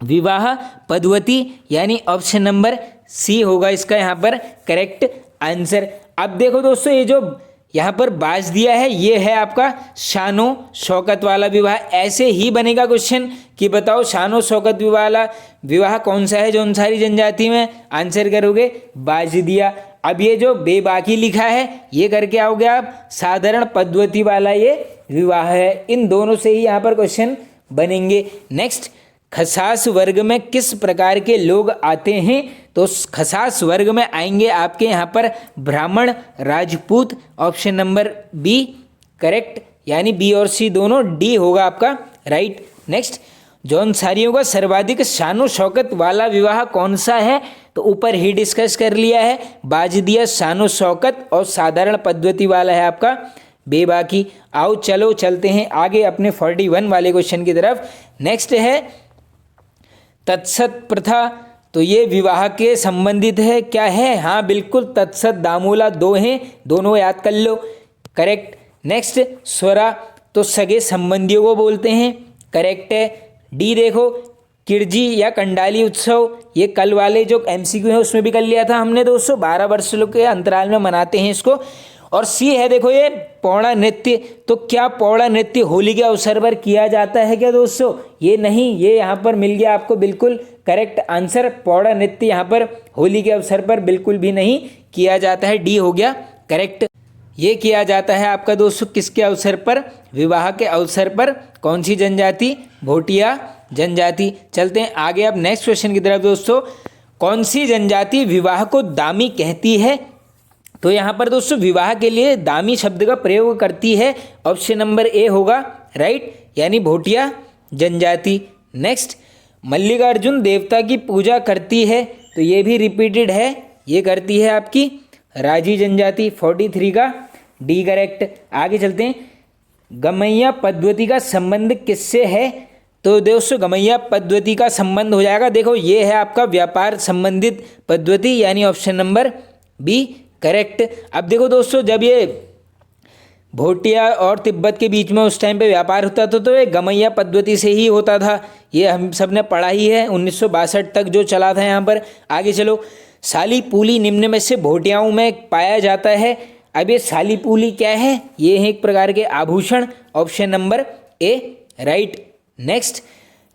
S1: विवाह पद्धति, यानी ऑप्शन नंबर सी होगा इसका यहाँ पर करेक्ट आंसर। अब देखो दोस्तों, ये जो यहाँ पर बाज दिया है ये है आपका शानो शौकत वाला विवाह। ऐसे ही बनेगा क्वेश्चन कि बताओ शानो शौकत वाला विवाह कौन सा है जौनसारी जनजाति में? आंसर करोगे बाज दिया। अब ये जो बेबाकी लिखा है ये करके आओगे आप साधारण पद्धति वाला ये विवाह है। इन दोनों से ही यहाँ पर क्वेश्चन बनेंगे। नेक्स्ट, खसास वर्ग में किस प्रकार के लोग आते हैं? तो खसास वर्ग में आएंगे आपके यहाँ पर Brahmin, Rajput, option number B correct, यानी बी और सी दोनों, डी होगा आपका राइट। नेक्स्ट, जौनसारियों का सर्वाधिक शानो शौकत वाला विवाह कौन सा है? तो ऊपर ही डिस्कस कर लिया है, बाजदिया, शानो शौकत और साधारण पद्धति वाला है आपका बेबाकी। आओ चलो चलते हैं आगे अपने 41 वाले क्वेश्चन की तरफ। नेक्स्ट है तत्सत प्रथा, तो ये विवाह के संबंधित है क्या है? हाँ बिल्कुल, तत्सत दामूला 2 हैं, दोनों याद कर लो करेक्ट। नेक्स्ट, स्वरा, तो सगे संबंधियों को बोलते हैं, करेक्ट है। डी देखो, किरजी या कंडाली उत्सव, ये कल वाले जो एमसीक्यू है उसमें भी कर लिया था हमने दोस्तों, 12 वर्षों के अंतराल में मनाते हैं इसको। और सी है देखो ये पौड़ा नृत्य, तो क्या पौड़ा नृत्य होली के अवसर पर किया जाता है क्या दोस्तों? ये नहीं, ये यहाँ पर मिल गया आपको बिल्कुल करेक्ट आंसर। पौड़ा नृत्य यहाँ पर होली के अवसर पर बिल्कुल भी नहीं किया जाता है, डी हो गया करेक्ट। ये किया जाता है आपका दोस्तों किसके अवसर पर? विवाह के अवसर पर। कौन सी जनजाति? भोटिया जनजाति। चलते हैं आगे अब नेक्स्ट क्वेश्चन की तरफ दोस्तों। कौन सी जनजाति विवाह को दामी कहती है? तो यहाँ पर दोस्तों विवाह के लिए दामी शब्द का प्रयोग करती है, ऑप्शन नंबर ए होगा राइट, यानी भोटिया जनजाति। नेक्स्ट, मल्लिकार्जुन देवता की पूजा करती है, तो ये भी रिपीटेड है, ये करती है आपकी राजी जनजाति, 43 का डी करेक्ट। आगे चलते हैं। गमैया पद्धति का संबंध किससे है? तो दोस्तों गमैया पद्धति का संबंध हो जाएगा, देखो ये है आपका व्यापार संबंधित पद्धति, यानी ऑप्शन नंबर बी करेक्ट। अब देखो दोस्तों, जब ये भोटिया और तिब्बत के बीच में उस टाइम पे व्यापार होता था तो ये गमैया पद्धति से ही होता था, ये हम सब ने पढ़ा ही है, 1962 तक जो चला था यहाँ पर। आगे चलो। साली पूली निम्न में से भोटियाओं में पाया जाता है। अब ये साली पूली क्या है? ये है एक प्रकार के आभूषण, option number A right. Next,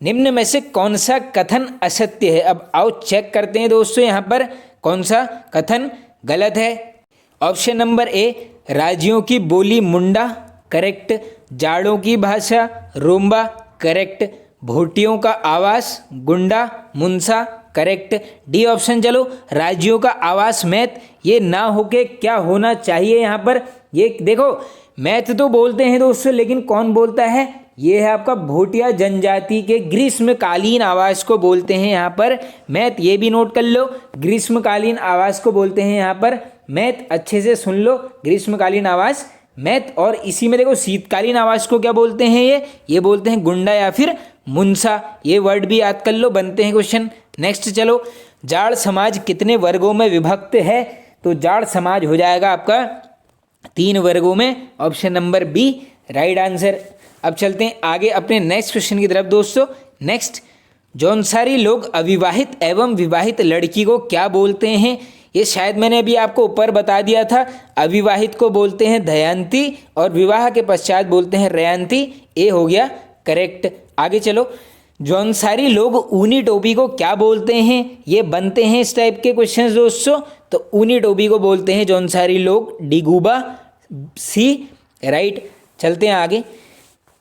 S1: निम्न में से कौन सा कथन असत्य है? अब आओ चेक करते हैं दोस्तों, यहाँ पर कौन सा कथन गलत है? ऑप्शन नंबर ए, राज्यों की बोली मुंडा, करेक्ट। जाड़ों की भाषा रोम्बा, करेक्ट। भोटियों का आवास गुंडा मुंसा, करेक्ट। डी ऑप्शन चलो, राज्यों का आवास मैथ, ये ना होके क्या होना चाहिए यहाँ पर? ये देखो मैथ तो बोलते हैं दोस्तों, लेकिन कौन बोलता है? ये है आपका भोटिया जनजाति के ग्रीष्मकालीन आवास को बोलते हैं यहाँ पर मैथ, ये भी नोट कर लो, ग्रीष्मकालीन आवास को बोलते हैं यहाँ पर मैथ, अच्छे से सुन लो, ग्रीष्मकालीन आवास मैथ। और इसी में देखो शीतकालीन आवास को क्या बोलते हैं? ये बोलते हैं गुंडा या फिर मुंसा, ये वर्ड भी याद कर लो, बनते हैं क्वेश्चन। नेक्स्ट चलो, जाड़ समाज कितने वर्गों में विभक्त है? तो जाड़ समाज हो जाएगा आपका 3 वर्गों में, option number B right answer. अब चलते हैं आगे अपने नेक्स्ट क्वेश्चन की तरफ दोस्तों। नेक्स्ट, जौनसारी लोग अविवाहित एवं विवाहित लड़की को क्या बोलते हैं? ये शायद मैंने अभी आपको ऊपर बता दिया था, अविवाहित को बोलते हैं दयांती और विवाह के पश्चात बोलते हैं रयांती, ए हो गया करेक्ट। आगे चलो, जौनसारी लोग ऊनी टोपी को क्या बोलते हैं? ये बनते हैं इस टाइप के क्वेश्चंस दोस्तों, तो ऊनी टोपी को बोलते हैं जौनसारी लोग डिगूबा, सी राइट। चलते हैं आगे।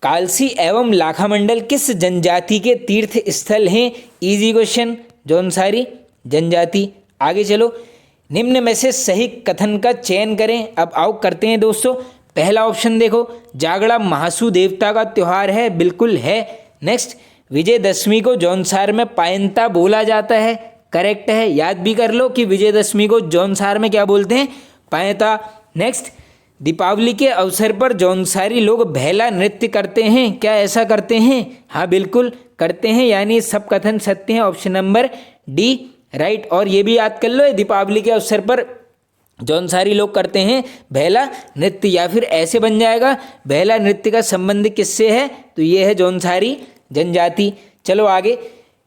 S1: कालसी एवं लाखामंडल किस जनजाति के तीर्थ स्थल हैं? इजी क्वेश्चन, जौनसारी जनजाति। आगे चलो। निम्न में से सही कथन का चयन करें। अब आओ करते हैं दोस्तों। पहला ऑप्शन देखो, जागड़ा महासू देवता का त्योहार है, बिल्कुल है। नेक्स्ट, विजयदशमी को जौनसार में पायंता बोला जाता है, करेक्ट है। याद भी कर लो कि विजयदशमी को जौनसार में क्या बोलते हैं, पायंता। नेक्स्ट, दीपावली के अवसर पर जौनसारी लोग भैला नृत्य करते हैं, क्या ऐसा करते हैं, हाँ बिल्कुल करते हैं, यानी सब कथन सत्य हैं, ऑप्शन नंबर डी राइट। और ये भी याद कर लो, दीपावली के अवसर पर जौनसारी लोग करते हैं भैला नृत्य, या फिर ऐसे बन जाएगा भैला नृत्य का संबंध किससे है, तो ये है जौनसारी जनजाति। चलो आगे,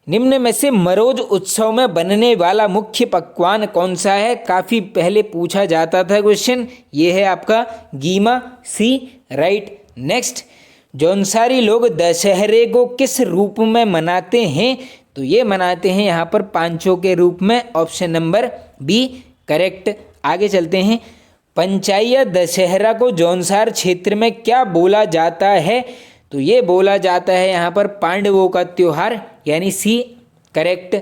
S1: निम्न में से मरोज उत्सव में बनने वाला मुख्य पकवान कौन सा है, काफ़ी पहले पूछा जाता था क्वेश्चन, ये है आपका गीमा, सी राइट। नेक्स्ट, जौनसारी लोग दशहरे को किस रूप में मनाते हैं, तो ये मनाते हैं यहाँ पर पांचों के रूप में, ऑप्शन नंबर बी करेक्ट। आगे चलते हैं, पंचायत दशहरा को जौनसार क्षेत्र में क्या बोला जाता है, तो ये बोला जाता है यहाँ पर पांडवों का त्योहार, यानी सी करेक्ट।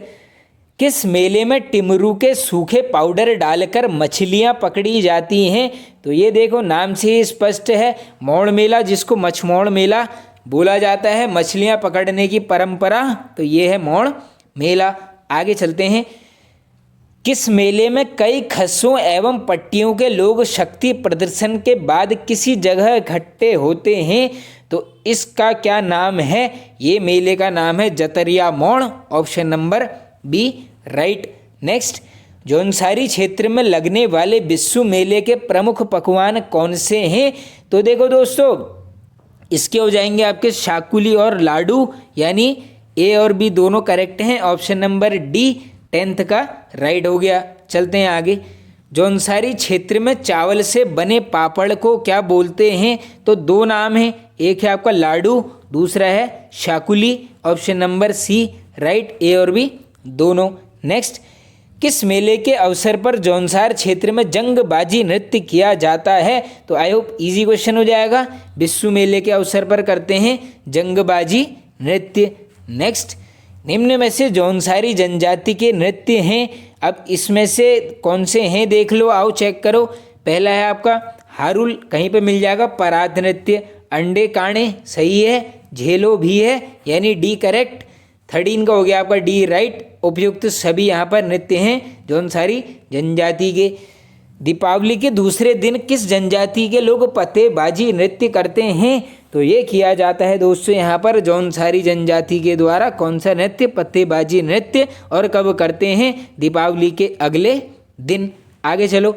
S1: किस मेले में टिमरू के सूखे पाउडर डालकर मछलियाँ पकड़ी जाती हैं, तो ये देखो नाम से ही स्पष्ट है, मौड़ मेला, जिसको मछमौड़ मेला बोला जाता है, मछलियाँ पकड़ने की परंपरा, तो ये है मौड़ मेला। आगे चलते हैं, किस मेले में कई खस्सों एवं पट्टियों के लोग शक्ति प्रदर्शन के बाद किसी जगह इकट्ठे होते हैं, तो इसका क्या नाम है, ये मेले का नाम है जतरिया मौड़, option number B right. Next, Jaunsari क्षेत्र में लगने वाले बिस्सू मेले के प्रमुख पकवान कौन से हैं, तो देखो दोस्तों इसके हो जाएंगे आपके शाकुली और लाडू, यानी ए और बी दोनों करेक्ट हैं, ऑप्शन नंबर डी 10th का राइट हो गया। चलते हैं आगे, जौनसारी क्षेत्र में चावल से बने पापड़ को क्या बोलते हैं, तो दो नाम हैं, एक है आपका लाडू, दूसरा है शाकुली, ऑप्शन नंबर सी राइट, ए और बी दोनों। नेक्स्ट, किस मेले के अवसर पर जौनसार क्षेत्र में जंगबाजी नृत्य किया जाता है, तो आई होप इजी क्वेश्चन हो जाएगा, बिस्सू मेले के अवसर पर करते हैं जंगबाजी नृत्य। नेक्स्ट, निम्न में से जौनसारी जनजाति के नृत्य हैं, अब इसमें से कौन से हैं देख लो, आओ चेक करो। पहला है आपका हारुल, कहीं पे मिल जाएगा, परात नृत्य, अंडे काणे सही है, झेलो भी है, यानी डी करेक्ट। 13 का हो गया आपका डी राइट, उपयुक्त सभी यहाँ पर नृत्य हैं जौनसारी जनजाति के। दीपावली के दूसरे दिन किस जनजाति के लोग पत्तेबाजी नृत्य करते हैं, तो ये किया जाता है दोस्तों यहाँ पर जौनसारी जनजाति के द्वारा, कौन सा नृत्य, पत्तेबाजी नृत्य, और कब करते हैं, दीपावली के अगले दिन। आगे चलो,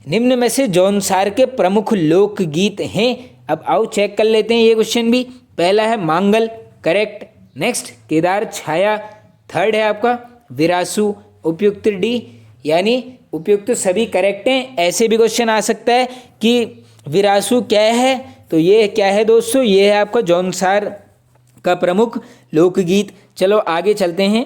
S1: निम्न में से जौनसार के प्रमुख लोकगीत हैं, अब आओ चेक कर लेते हैं ये क्वेश्चन भी। पहला है मांगल, करेक्ट। नेक्स्ट, केदार छाया, थर्ड है आपका विरासू, उपयुक्त डी, यानी उपयुक्त सभी करेक्ट हैं। ऐसे भी क्वेश्चन आ सकता है कि विरासू क्या है, तो ये क्या है दोस्तों, ये है आपका जौनसार का प्रमुख लोकगीत। चलो आगे चलते हैं,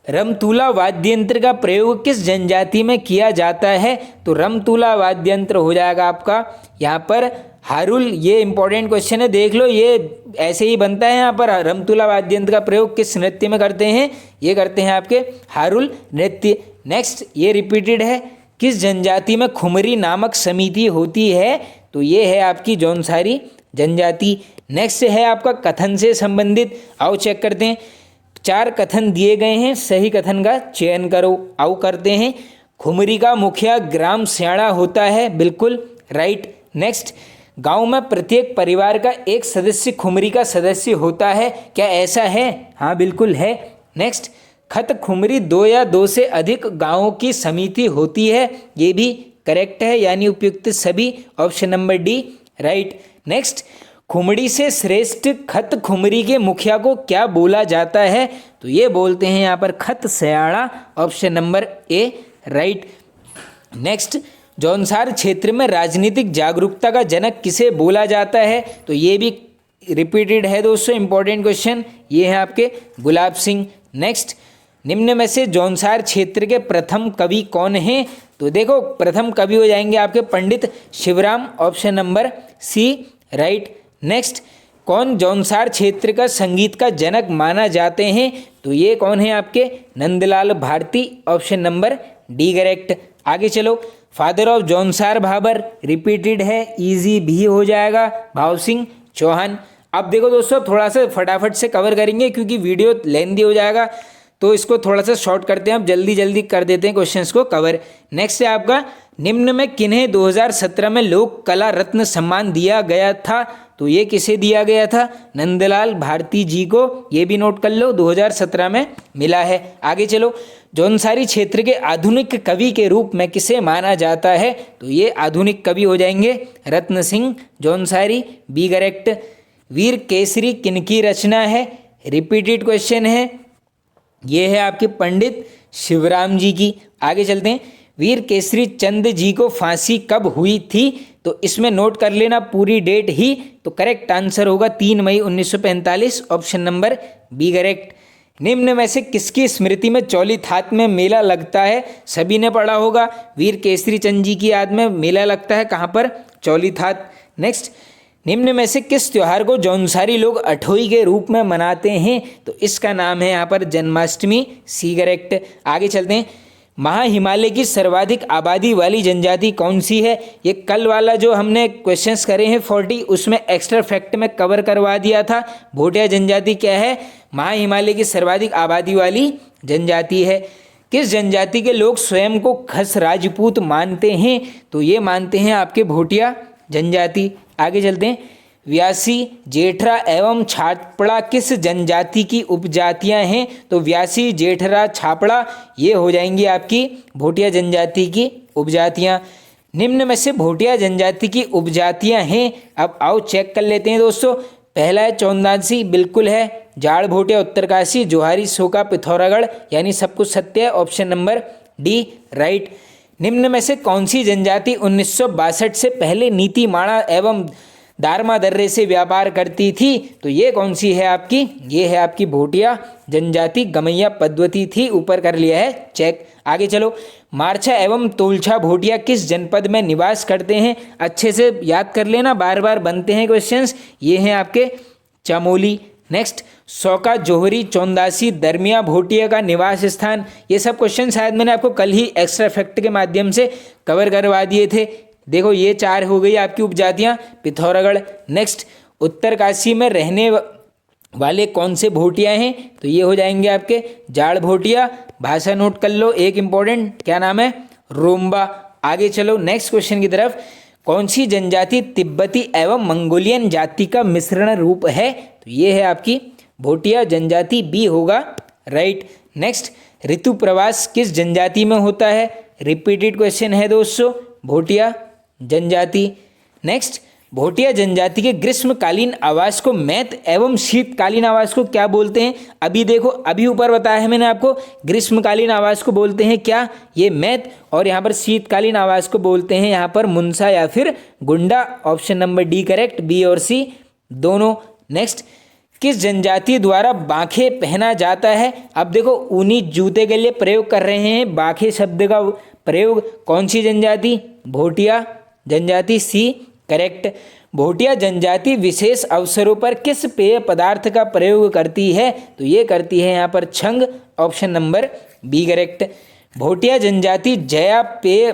S1: रमतुला वाद्ययंत्र का प्रयोग किस जनजाति में किया जाता है, तो रमतुला वाद्ययंत्र हो जाएगा आपका यहाँ पर हारुल, ये इंपॉर्टेंट क्वेश्चन है, देख लो, ये ऐसे ही बनता है यहाँ पर। रमतुला वाद्ययंत्र का प्रयोग किस नृत्य में करते हैं, ये करते हैं आपके हारुल नृत्य। नेक्स्ट, ये रिपीटेड है, किस जनजाति में खुमरी नामक समिति होती है, तो ये है आपकी जौनसारी जनजाति। नेक्स्ट है आपका कथन से संबंधित, आओ चेक करते हैं। 4 कथन दिए गए हैं, सही कथन का चयन करो, आओ करते हैं। खुमरी का मुखिया ग्राम स्याणा होता है, बिल्कुल राइट। नेक्स्ट, गांव में प्रत्येक परिवार का एक सदस्य खुमरी का सदस्य होता है, क्या ऐसा है, हाँ बिल्कुल है। नेक्स्ट, खत खुमरी 2 या 2 से अधिक गांवों की समिति होती है, ये भी करेक्ट है, यानी उपयुक्त सभी, option number D right. Next, खुमड़ी से श्रेष्ठ खत खुमरी के मुखिया को क्या बोला जाता है, तो ये बोलते हैं यहाँ पर खत सयाड़ा, option number A right. Next, Jaunsar क्षेत्र में राजनीतिक जागरूकता का जनक किसे बोला जाता है, तो ये भी रिपीटेड है दोस्तों, इंपॉर्टेंट क्वेश्चन, ये है आपके गुलाब सिंह। नेक्स्ट, निम्न में से जौनसार क्षेत्र के प्रथम कवि कौन हैं, तो देखो प्रथम कवि हो जाएंगे आपके Pandit Shivram, option number C right. Next, कौन जौनसार क्षेत्र का संगीत का जनक माना जाते हैं, तो ये कौन है आपके Nandlal Bharti, option number D correct. आगे चलो, father of Jaunsar Bhabar repeated है, इजी भी हो जाएगा, भाव सिंह चौहान। अब देखो दोस्तों, थोड़ा सा फटाफट से कवर करेंगे क्योंकि वीडियो लेंथी हो जाएगा, तो इसको थोड़ा सा शॉर्ट करते हैं, अब जल्दी जल्दी कर देते हैं क्वेश्चंस को कवर। नेक्स्ट है आपका, निम्न में किन्हें 2017 में लोक कला रत्न सम्मान दिया गया था? तो ये किसे दिया गया था? नंदलाल भारती जी को, ये भी नोट कर लो, 2017 में मिला है। आगे चलो, जौनसारी क्षेत्र के आधुनिक कवि के रूप में किसे माना जाता है? तो ये आधुनिक कवि हो जाएंगे रत्न सिंह जौनसारी, बी करेक्ट। वीर केसरी किनकी रचना है? रिपीटेड क्वेश्चन है, ये है आपके पंडित शिवराम जी की। आगे चलते हैं, वीर केसरी चंद जी को फांसी कब हुई थी? तो इसमें नोट कर लेना पूरी डेट ही, तो करेक्ट आंसर होगा 3 मई 1945, ऑप्शन नंबर बी करेक्ट। निम्न में से किसकी स्मृति में चौलीथात में मेला लगता है? सभी ने पढ़ा होगा, वीर केसरी चंद जी की याद में मेला लगता है, कहाँ पर? चौलीथात। नेक्स्ट, निम्न में से किस त्योहार को जौनसारी लोग अठोई के रूप में मनाते हैं? तो इसका नाम है यहाँ पर जन्माष्टमी, सी करेक्ट। आगे चलते हैं, महा हिमालय की सर्वाधिक आबादी वाली जनजाति कौन सी है? ये कल वाला जो हमने क्वेश्चंस करे हैं 40, उसमें एक्स्ट्रा फैक्ट में कवर करवा दिया था। भोटिया जनजाति क्या है? महा हिमालय की सर्वाधिक आबादी वाली जनजाति है। किस जनजाति के लोग स्वयं को खस राजपूत मानते हैं? तो ये मानते हैं आपके भोटिया जनजाति। आगे चलते हैं, व्यासी, जेठरा एवं छापड़ा किस जनजाति की उपजातियां हैं? तो व्यासी, जेठरा, छापड़ा ये हो जाएंगी आपकी भोटिया जनजाति की उपजातियां। निम्न में से भोटिया जनजाति की उपजातियां हैं, अब आओ चेक कर लेते हैं दोस्तों। पहला है चौंदासी, बिल्कुल है। जाड़ भोटिया, उत्तरकाशी, जोहारी, सोका, पिथौरागढ़, यानी सब कुछ सत्य है, ऑप्शन नंबर डी राइट। निम्न में से कौन सी जनजाति 1962 से पहले नीतीमाणा एवं दारमा दर्रे से व्यापार करती थी? तो ये कौन सी है आपकी? ये है आपकी भोटिया जनजाति, गमैया पद्वती थी, ऊपर कर लिया है चेक। आगे चलो, मारछा एवं तोलछा भोटिया किस जनपद में निवास करते हैं? अच्छे से याद कर लेना, बार बार बनते हैं क्वेश्चंस। ये हैं आपके चमोली। नेक्स्ट, सौका, जोहरी, चौंदासी, दरमिया भोटिया का निवास स्थान। ये सब क्वेश्चन शायद मैंने आपको कल ही एक्स्ट्रा फैक्ट के माध्यम से कवर करवा दिए थे। देखो, ये 4 हो गई आपकी उपजातियां, पिथौरागढ़। नेक्स्ट, उत्तरकाशी में रहने वाले कौन से भोटिया हैं? तो ये हो जाएंगे आपके जाड़ भोटिया। भाषा नोट कर लो, एक इंपॉर्टेंट, क्या नाम है? रोम्बा। आगे चलो नेक्स्ट क्वेश्चन की तरफ, कौन सी जनजाति तिब्बती एवं मंगोलियन जाति का मिश्रण रूप है? तो ये है आपकी भोटिया जनजाति, बी होगा राइट। नेक्स्ट, ऋतु प्रवास किस जनजाति में होता है? रिपीटेड क्वेश्चन है दोस्तों, भोटिया जनजाति। नेक्स्ट, भोटिया जनजाति के ग्रीष्मकालीन आवास को मैत एवं शीतकालीन आवास को क्या बोलते हैं? अभी देखो, अभी ऊपर बताया है मैंने आपको, ग्रीष्मकालीन आवास को बोलते हैं क्या? ये मैत, और यहाँ पर शीतकालीन आवास को बोलते हैं यहाँ पर मुनसा या फिर गुंडा, option number D correct, B और सी दोनों। नेक्स्ट, किस जनजाति द्वारा बांखे पहना जाता है? अब देखो, ऊनी जूते के लिए प्रयोग कर रहे हैं बांखे शब्द का प्रयोग, कौन सी जनजाति? भोटिया जनजाति, सी करेक्ट। भोटिया जनजाति विशेष अवसरों पर किस पेय पदार्थ का प्रयोग करती है? तो ये करती है यहाँ पर छंग, option number B correct. Bhotia जनजाति जया पेय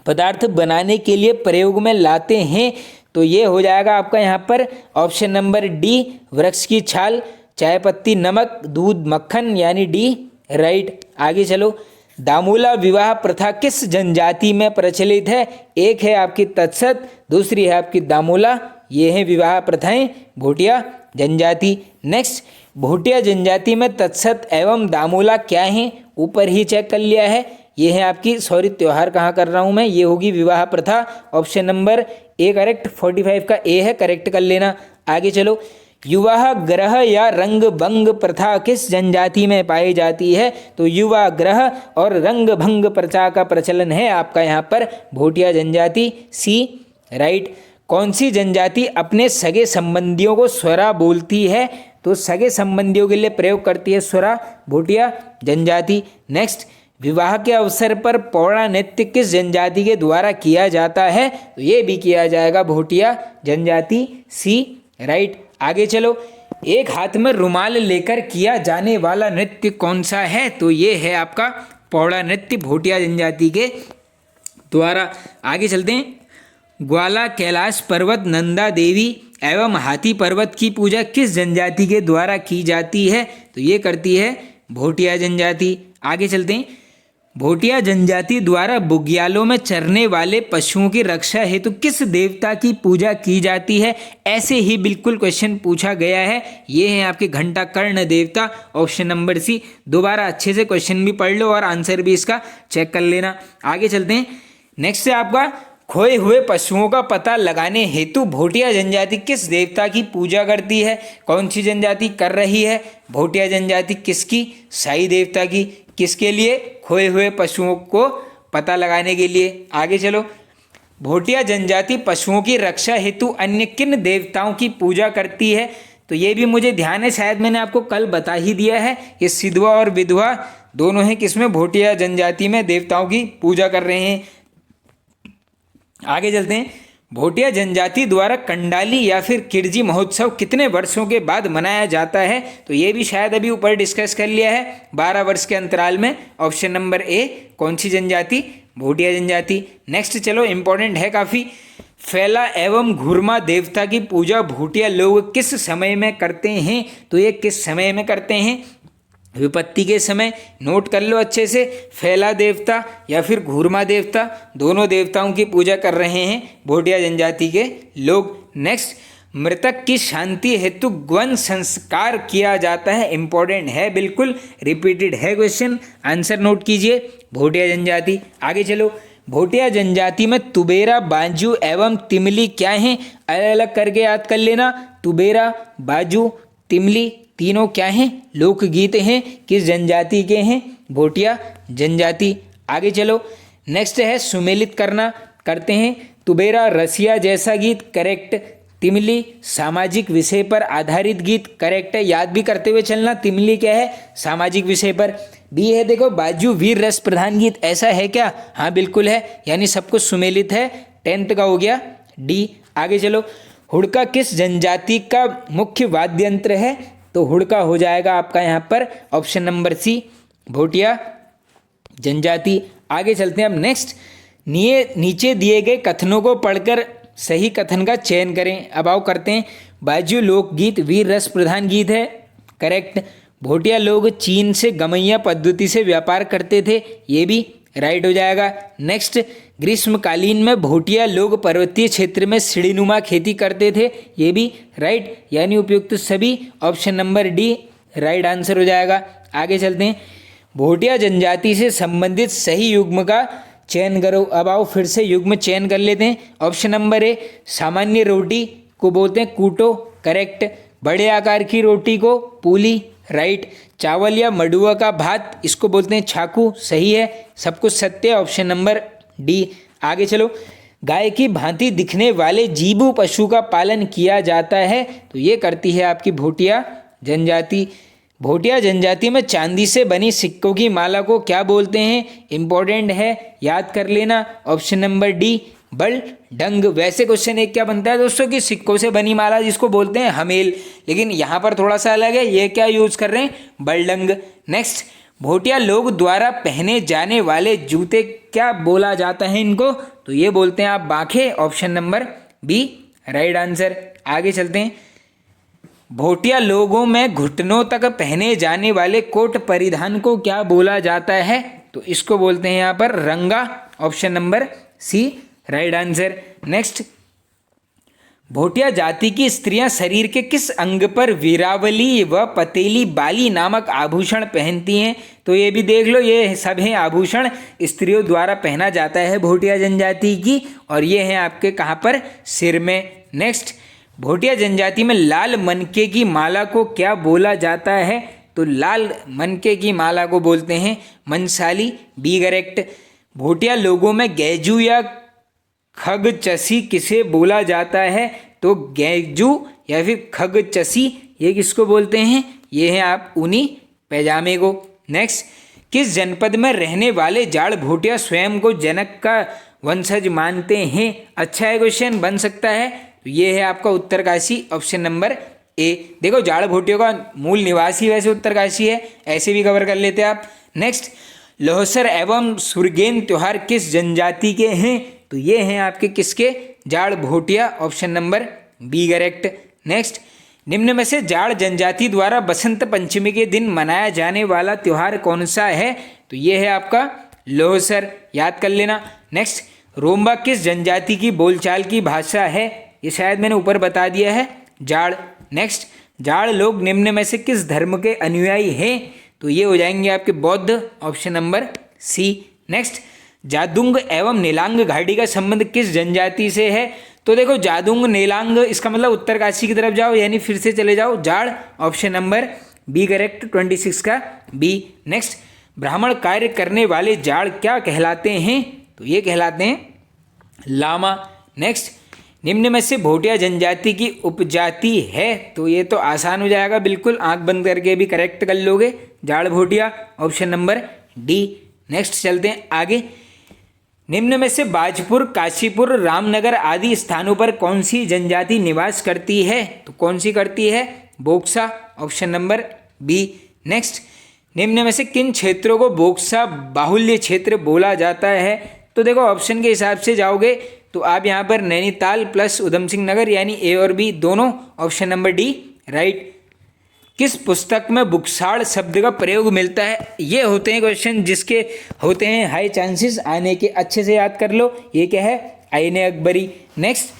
S1: पदार्थ बनाने के लिए प्रयोग में लाते हैं, तो ये हो जाएगा आपका यहाँ पर ऑप्शन नंबर डी, वृक्ष की छाल, चाय पत्ती, नमक, दूध, मक्खन, यानी डी राइट। आगे चलो, दामूला विवाह प्रथा किस जनजाति में प्रचलित है? एक है आपकी तत्सत, दूसरी है आपकी दामूला, ये है विवाह प्रथाएं भोटिया जनजाति। नेक्स्ट, भोटिया जनजाति में तत्सत एवं दामूला क्या है? ऊपर ही चेक कर लिया है, ये है आपकी, सॉरी त्योहार कहाँ कर रहा हूँ मैं, ये होगी विवाह प्रथा, ऑप्शन नंबर ए करेक्ट, 45 का ए है, करेक्ट कर लेना। आगे चलो, युवा ग्रह या रंग भंग प्रथा किस जनजाति में पाई जाती है? तो युवा ग्रह और रंग भंग प्रथा का प्रचलन है आपका यहाँ पर भोटिया जनजाति, सी राइट। कौन सी जनजाति अपने सगे संबंधियों को स्वरा बोलती है? तो सगे संबंधियों के लिए प्रयोग करती है स्वरा, भोटिया जनजाति। नेक्स्ट, विवाह के अवसर पर पौड़ा नृत्य किस जनजाति के द्वारा किया जाता है? तो ये भी किया जाएगा भोटिया जनजाति, सी राइट। आगे चलो, एक हाथ में रुमाल लेकर किया जाने वाला नृत्य कौन सा है? तो ये है आपका पौड़ा नृत्य, भोटिया जनजाति के द्वारा। आगे चलते हैं। ग्वाला, कैलाश पर्वत, नंदा देवी एवं हाथी पर्वत की पूजा किस जनजाति के द्वारा की जाती है? तो ये करती है भोटिया जनजाति। आगे चलते हैं। भोटिया जनजाति द्वारा बुग्यालों में चरने वाले पशुओं की रक्षा हेतु किस देवता की पूजा की जाती है? ऐसे ही बिल्कुल क्वेश्चन पूछा गया है। ये है आपके घंटा कर्ण देवता, ऑप्शन नंबर सी। दोबारा अच्छे से क्वेश्चन भी पढ़ लो और आंसर भी इसका चेक कर लेना। आगे चलते हैं। नेक्स्ट है आपका खोए हुए पशुओं का पता लगाने हेतु भोटिया जनजाति किस देवता की पूजा करती है? कौन सी जनजाति कर रही है? भोटिया जनजाति किसकी? साई देवता की। किसके लिए? खोए हुए पशुओं को पता लगाने के लिए। आगे चलो। भोटिया जनजाति पशुओं की रक्षा हेतु अन्य किन देवताओं की पूजा करती है? तो ये भी मुझे ध्यान है, शायद मैंने आपको कल बता ही दिया है। ये सिधवा और विधवा दोनों हैं किसमें? भोटिया जनजाति में देवताओं की पूजा कर रहे हैं। आगे चलते हैं। भोटिया जनजाति द्वारा कंडाली या फिर किरजी महोत्सव कितने वर्षों के बाद मनाया जाता है? तो ये भी शायद अभी ऊपर डिस्कस कर लिया है, 12 वर्ष के अंतराल में। ऑप्शन नंबर ए। कौन सी जनजाति? भोटिया जनजाति। नेक्स्ट चलो, इंपॉर्टेंट है काफ़ी। फैला एवं घुरमा देवता की पूजा भोटिया लोग किस समय में करते हैं? तो ये किस समय में करते हैं? विपत्ति के समय। नोट कर लो अच्छे से। फैला देवता या फिर घूरमा देवता, दोनों देवताओं की पूजा कर रहे हैं भोटिया जनजाति के लोग। नेक्स्ट, मृतक की शांति हेतु गवन संस्कार किया जाता है। इंपॉर्टेंट है, बिल्कुल रिपीटेड है क्वेश्चन, आंसर नोट कीजिए। भोटिया जनजाति। आगे चलो। भोटिया जनजाति में तुबेरा, बाजू एवं तिमली क्या हैं? अलग अलग करके याद कर लेना। तुबेरा, बाजू, तिमली तीनों क्या हैं? लोकगीत हैं। किस जनजाति के हैं? भोटिया जनजाति। आगे चलो। नेक्स्ट है सुमेलित करना, करते हैं। तुबेरा रसिया जैसा गीत, करेक्ट। तिमली सामाजिक विषय पर आधारित गीत, करेक्ट है। याद भी करते हुए चलना, तिमली क्या है? सामाजिक विषय पर। बी है देखो, बाजू वीर रस प्रधान गीत, ऐसा है क्या? हाँ बिल्कुल है, यानी सब कुछ सुमेलित है। 10th का हो गया डी। आगे चलो। हुड़का किस जनजाति का मुख्य वाद्य यंत्र है? तो हुड़का हो जाएगा आपका यहाँ पर ऑप्शन नंबर सी, भोटिया जनजाति। आगे चलते हैं अब नेक्स्ट। नीचे दिए गए कथनों को पढ़कर सही कथन का चयन करें। अब आओ करते हैं। बाजू लोकगीत वीर रस प्रधान गीत है, करेक्ट। भोटिया लोग चीन से गमैया पद्धति से व्यापार करते थे, ये भी राइट हो जाएगा। नेक्स्ट, ग्रीष्मकालीन में भोटिया लोग पर्वतीय क्षेत्र में सीढ़ीनुमा खेती करते थे, ये भी राइट, यानी उपयुक्त सभी। Option number D right answer हो जाएगा। आगे चलते हैं। भोटिया जनजाति से संबंधित सही युग्म का चयन करो। अब आओ फिर से युग्म चयन कर लेते हैं। ऑप्शन नंबर ए, सामान्य रोटी को बोलते हैं कूटो, करेक्ट। बड़े आकार की रोटी को पूली, राइट। चावल या मडुआ का भात, इसको बोलते हैं छाकू, सही है। सब कुछ सत्य है, ऑप्शन नंबर डी। आगे चलो। गाय की भांति दिखने वाले जीबू पशु का पालन किया जाता है, तो ये करती है आपकी भोटिया जनजाति। भोटिया जनजाति में चांदी से बनी सिक्कों की माला को क्या बोलते हैं? इंपॉर्टेंट है, याद कर लेना। ऑप्शन नंबर डी बल डंग। वैसे क्वेश्चन एक क्या बनता है दोस्तों कि सिक्कों से बनी माला जिसको बोलते हैं हमेल, लेकिन यहाँ पर थोड़ा सा अलग है, ये क्या यूज कर रहे हैं? बलडंग। नेक्स्ट, भोटिया लोग द्वारा पहने जाने वाले जूते क्या बोला जाता है इनको? तो ये बोलते हैं आप बाखे, option number B right answer. आगे चलते हैं। भोटिया लोगों में घुटनों तक पहने जाने वाले कोट परिधान को क्या बोला जाता है? तो इसको बोलते हैं यहाँ पर रंगा, option number C right answer. Next, Bhotia जाति की स्त्रियां शरीर के किस अंग पर वीरावली व पतेली बाली नामक आभूषण पहनती हैं? तो ये भी देख लो, ये सब हैं आभूषण स्त्रियों द्वारा पहना जाता है भोटिया जनजाति की, और ये हैं आपके कहाँ पर? सिर में। नेक्स्ट, भोटिया जनजाति में लाल मनके की माला को क्या बोला जाता है? तो लाल मनके की माला को बोलते हैं मनसाली, बी करेक्ट। भोटिया लोगों में गैजू या खगचसी किसे बोला जाता है? तो गैजू या फिर खगचसी, ये किसको बोलते हैं? ये हैं आप ऊनी पैजामे को। नेक्स्ट, किस जनपद में रहने वाले जाड़ भोटिया स्वयं को जनक का वंशज मानते हैं? अच्छा है क्वेश्चन, बन सकता है। तो ये है आपका उत्तरकाशी, ऑप्शन नंबर ए। देखो जाड़ भोटियों का मूल निवासी वैसे उत्तरकाशी है, ऐसे भी कवर कर लेते हैं आप। नेक्स्ट, लोहसर एवं सुरगेन त्योहार किस जनजाति के हैं? तो ये हैं आपके किसके? Jad Bhotia, option number B correct. Next, निम्न में से जाड़ जनजाति द्वारा बसंत पंचमी के दिन मनाया जाने वाला त्योहार कौन सा है? तो ये है आपका लोहसर, याद कर लेना। नेक्स्ट, रोम्बा किस जनजाति की बोलचाल की भाषा है? ये शायद मैंने ऊपर बता दिया है, जाड़। नेक्स्ट, जाड़ लोग निम्न में से किस धर्म के अनुयायी हैं? तो ये हो जाएंगे आपके बौद्ध, option number C. Next, Jadung एवं नीलांग घाटी का संबंध किस जनजाति से है? तो देखो जादुंग नीलांग, इसका मतलब उत्तरकाशी की तरफ जाओ, यानी फिर से चले जाओ, जाड़, ऑप्शन नंबर बी करेक्ट, 26 का बी। नेक्स्ट, ब्राह्मण कार्य करने वाले जाड़ क्या कहलाते हैं? तो ये कहलाते हैं लामा। नेक्स्ट, निम्न में से भोटिया जनजाति की उपजाति है? तो ये तो आसान हो जाएगा, बिल्कुल आंख बंद करके भी करेक्ट कर लोगे, Jad Bhotia, option number D. Next चलते हैं आगे। निम्न में से बाजपुर, काशीपुर, रामनगर आदि स्थानों पर कौन सी जनजाति निवास करती है? तो कौन सी करती है? Buksa, option number B. Next, निम्न में से किन क्षेत्रों को बोक्सा बाहुल्य क्षेत्र बोला जाता है? तो देखो ऑप्शन के हिसाब से जाओगे तो आप यहाँ पर नैनीताल प्लस उधम सिंह नगर, यानी ए और बी दोनों, ऑप्शन नंबर डी राइट। किस पुस्तक में बुक्साड़ शब्द का प्रयोग मिलता है? ये होते हैं क्वेश्चन जिसके होते हैं हाई चांसेस आने के, अच्छे से याद कर लो। ये क्या है? आईने अकबरी। नेक्स्ट,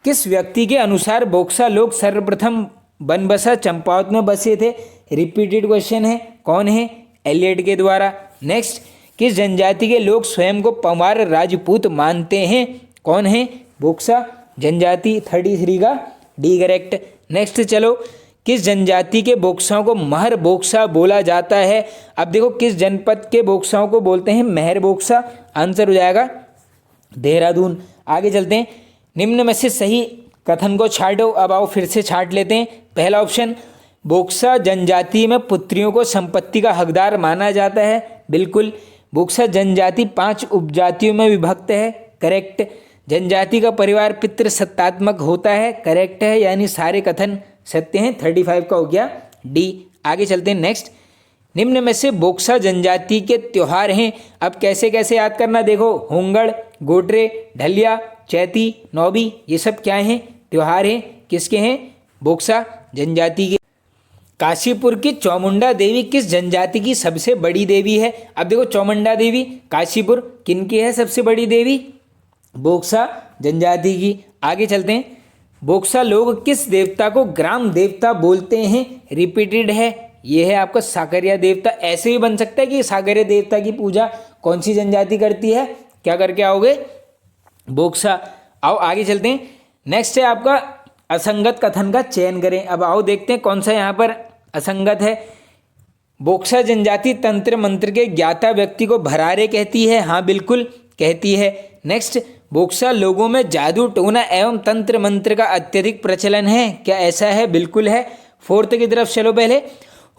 S1: किस व्यक्ति के अनुसार बोक्सा लोग सर्वप्रथम बनबसा चंपावत में बसे थे? रिपीटेड क्वेश्चन है, कौन है? एलियट के द्वारा। नेक्स्ट, किस जनजाति के लोग स्वयं को पंवार राजपूत मानते हैं? कौन है? बोक्सा जनजाति, 33 का डी करेक्ट। नेक्स्ट चलो, किस जनजाति के बोक्साओं को महर बोक्सा बोला जाता है? अब देखो किस जनपद के बोक्साओं को बोलते हैं महर बोक्सा? आंसर हो जाएगा देहरादून। आगे चलते हैं, निम्न में से सही कथन को छाटो। अब आओ फिर से छाट लेते हैं। पहला ऑप्शन, बोक्सा जनजाति में पुत्रियों को संपत्ति का हकदार माना जाता है, बिल्कुल। बोक्सा जनजाति 5 उपजातियों में विभक्त है, करेक्ट। जनजाति का परिवार पितृसत्तात्मक होता है, करेक्ट है, यानी सारे कथन सत्य हैं, 35 का हो गया डी। आगे चलते हैं नेक्स्ट, निम्न में से बोक्सा जनजाति के त्योहार हैं। अब कैसे कैसे याद करना, देखो होंगड़, गोटरे, ढलिया, चैती, नौबी, ये सब क्या हैं? त्योहार हैं, किसके हैं? बोक्सा जनजाति के। काशीपुर की चौमुंडा देवी किस जनजाति की सबसे बड़ी देवी है? अब देखो चौमुंडा देवी काशीपुर किनकी है सबसे बड़ी देवी? बोक्सा जनजाति की। आगे चलते हैं, बोक्सा लोग किस देवता को ग्राम देवता बोलते हैं? रिपीटेड है, ये है आपका साकरिया देवता। ऐसे भी बन सकता है कि साकरिया देवता की पूजा कौन सी जनजाति करती है? क्या करके आओगे? बोक्सा। आओ आगे चलते हैं, नेक्स्ट है आपका असंगत कथन का चयन करें। अब आओ देखते हैं कौन सा यहाँ पर असंगत है। बोक्सा जनजाति तंत्र मंत्र के ज्ञाता व्यक्ति को भरारे कहती है, हाँ बिल्कुल कहती है। नेक्स्ट, बोक्सा लोगों में जादू टोना एवं तंत्र मंत्र का अत्यधिक प्रचलन है, क्या ऐसा है? बिल्कुल है। फोर्थ की तरफ चलो पहले,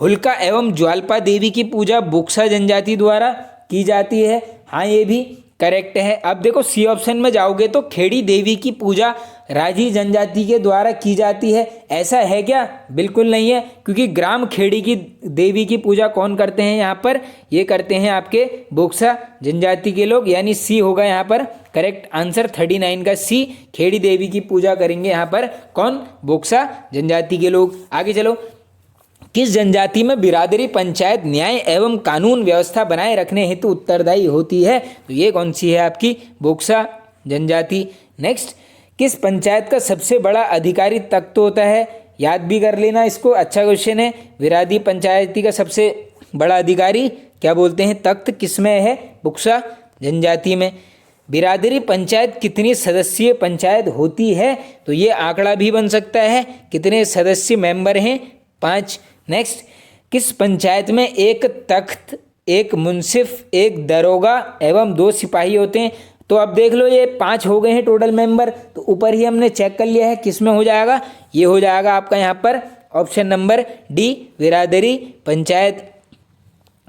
S1: हुल्का एवं ज्वाल्पा देवी की पूजा बोक्सा जनजाति द्वारा की जाती है, हाँ ये भी करेक्ट है। अब देखो सी ऑप्शन में जाओगे तो खेड़ी देवी की पूजा राजी जनजाति के द्वारा की जाती है, ऐसा है क्या? बिल्कुल नहीं है, क्योंकि ग्राम खेड़ी की देवी की पूजा कौन करते हैं यहाँ पर? ये करते हैं आपके बोक्सा जनजाति के लोग, यानी सी होगा यहाँ पर करेक्ट आंसर 39 का सी। खेड़ी देवी की पूजा करेंगे यहाँ पर कौन? बोक्सा जनजाति के लोग। आगे चलो, किस जनजाति में बिरादरी पंचायत न्याय एवं कानून व्यवस्था बनाए रखने हेतु उत्तरदायी होती है? तो ये कौन सी है आपकी? बोक्सा जनजाति। नेक्स्ट, किस पंचायत का सबसे बड़ा अधिकारी तख्त होता है? याद भी कर लेना इसको, अच्छा क्वेश्चन है। बिरादरी पंचायती का सबसे बड़ा अधिकारी क्या बोलते हैं? तख्त। किसमें है? बोक्सा जनजाति में। बिरादरी पंचायत कितनी सदस्यीय पंचायत होती है? तो ये आंकड़ा भी बन सकता है, कितने सदस्य मेंबर हैं? 5। नेक्स्ट, किस पंचायत में एक तख्त, एक मुंसिफ, एक दरोगा एवं 2 सिपाही होते हैं? तो अब देख लो ये 5 हो गए हैं टोटल मेंबर, तो ऊपर ही हमने चेक कर लिया है किस में हो जाएगा, ये हो जाएगा आपका यहाँ पर ऑप्शन नंबर डी, बिरादरी पंचायत।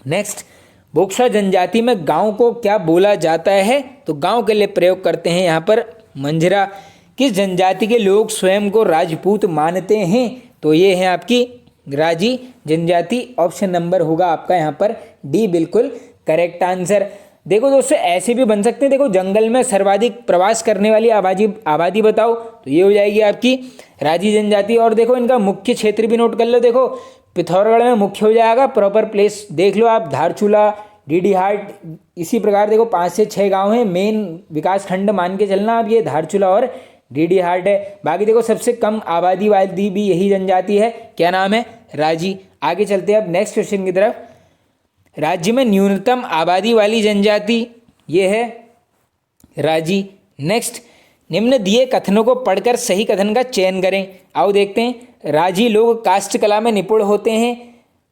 S1: नेक्स्ट, बोक्सा जनजाति में गांव को क्या बोला जाता है? तो गांव के लिए प्रयोग करते हैं यहाँ पर मंझरा। किस जनजाति के लोग स्वयं को राजपूत मानते हैं? तो ये है आपकी राजी जनजाति, ऑप्शन नंबर होगा आपका यहाँ पर डी, बिल्कुल करेक्ट आंसर। देखो दोस्तों ऐसे भी बन सकते हैं, देखो जंगल में सर्वाधिक प्रवास करने वाली आबादी बताओ, तो ये हो जाएगी आपकी राजी जनजाति। और देखो इनका मुख्य क्षेत्र भी नोट कर लो, देखो पिथौरागढ़ में मुख्य हो जाएगा, प्रॉपर प्लेस देख लो आप, धारचूला, डीडी हाट, इसी प्रकार देखो 5 से 6 गांव हैं, मेन विकास खंड मान के चलना अब ये धारचूला और डीडी हाट है। बाकी देखो सबसे कम आबादी वाली भी यही जनजाति है, क्या नाम है, राजी। आगे चलते हैं अब नेक्स्ट क्वेश्चन की तरफ। राज्य में न्यूनतम आबादी वाली जनजाति ये है राजी। नेक्स्ट, निम्न दिए कथनों को पढ़कर सही कथन का चयन करें। आओ देखते हैं। राजी लोग काष्ठ कला में निपुण होते हैं।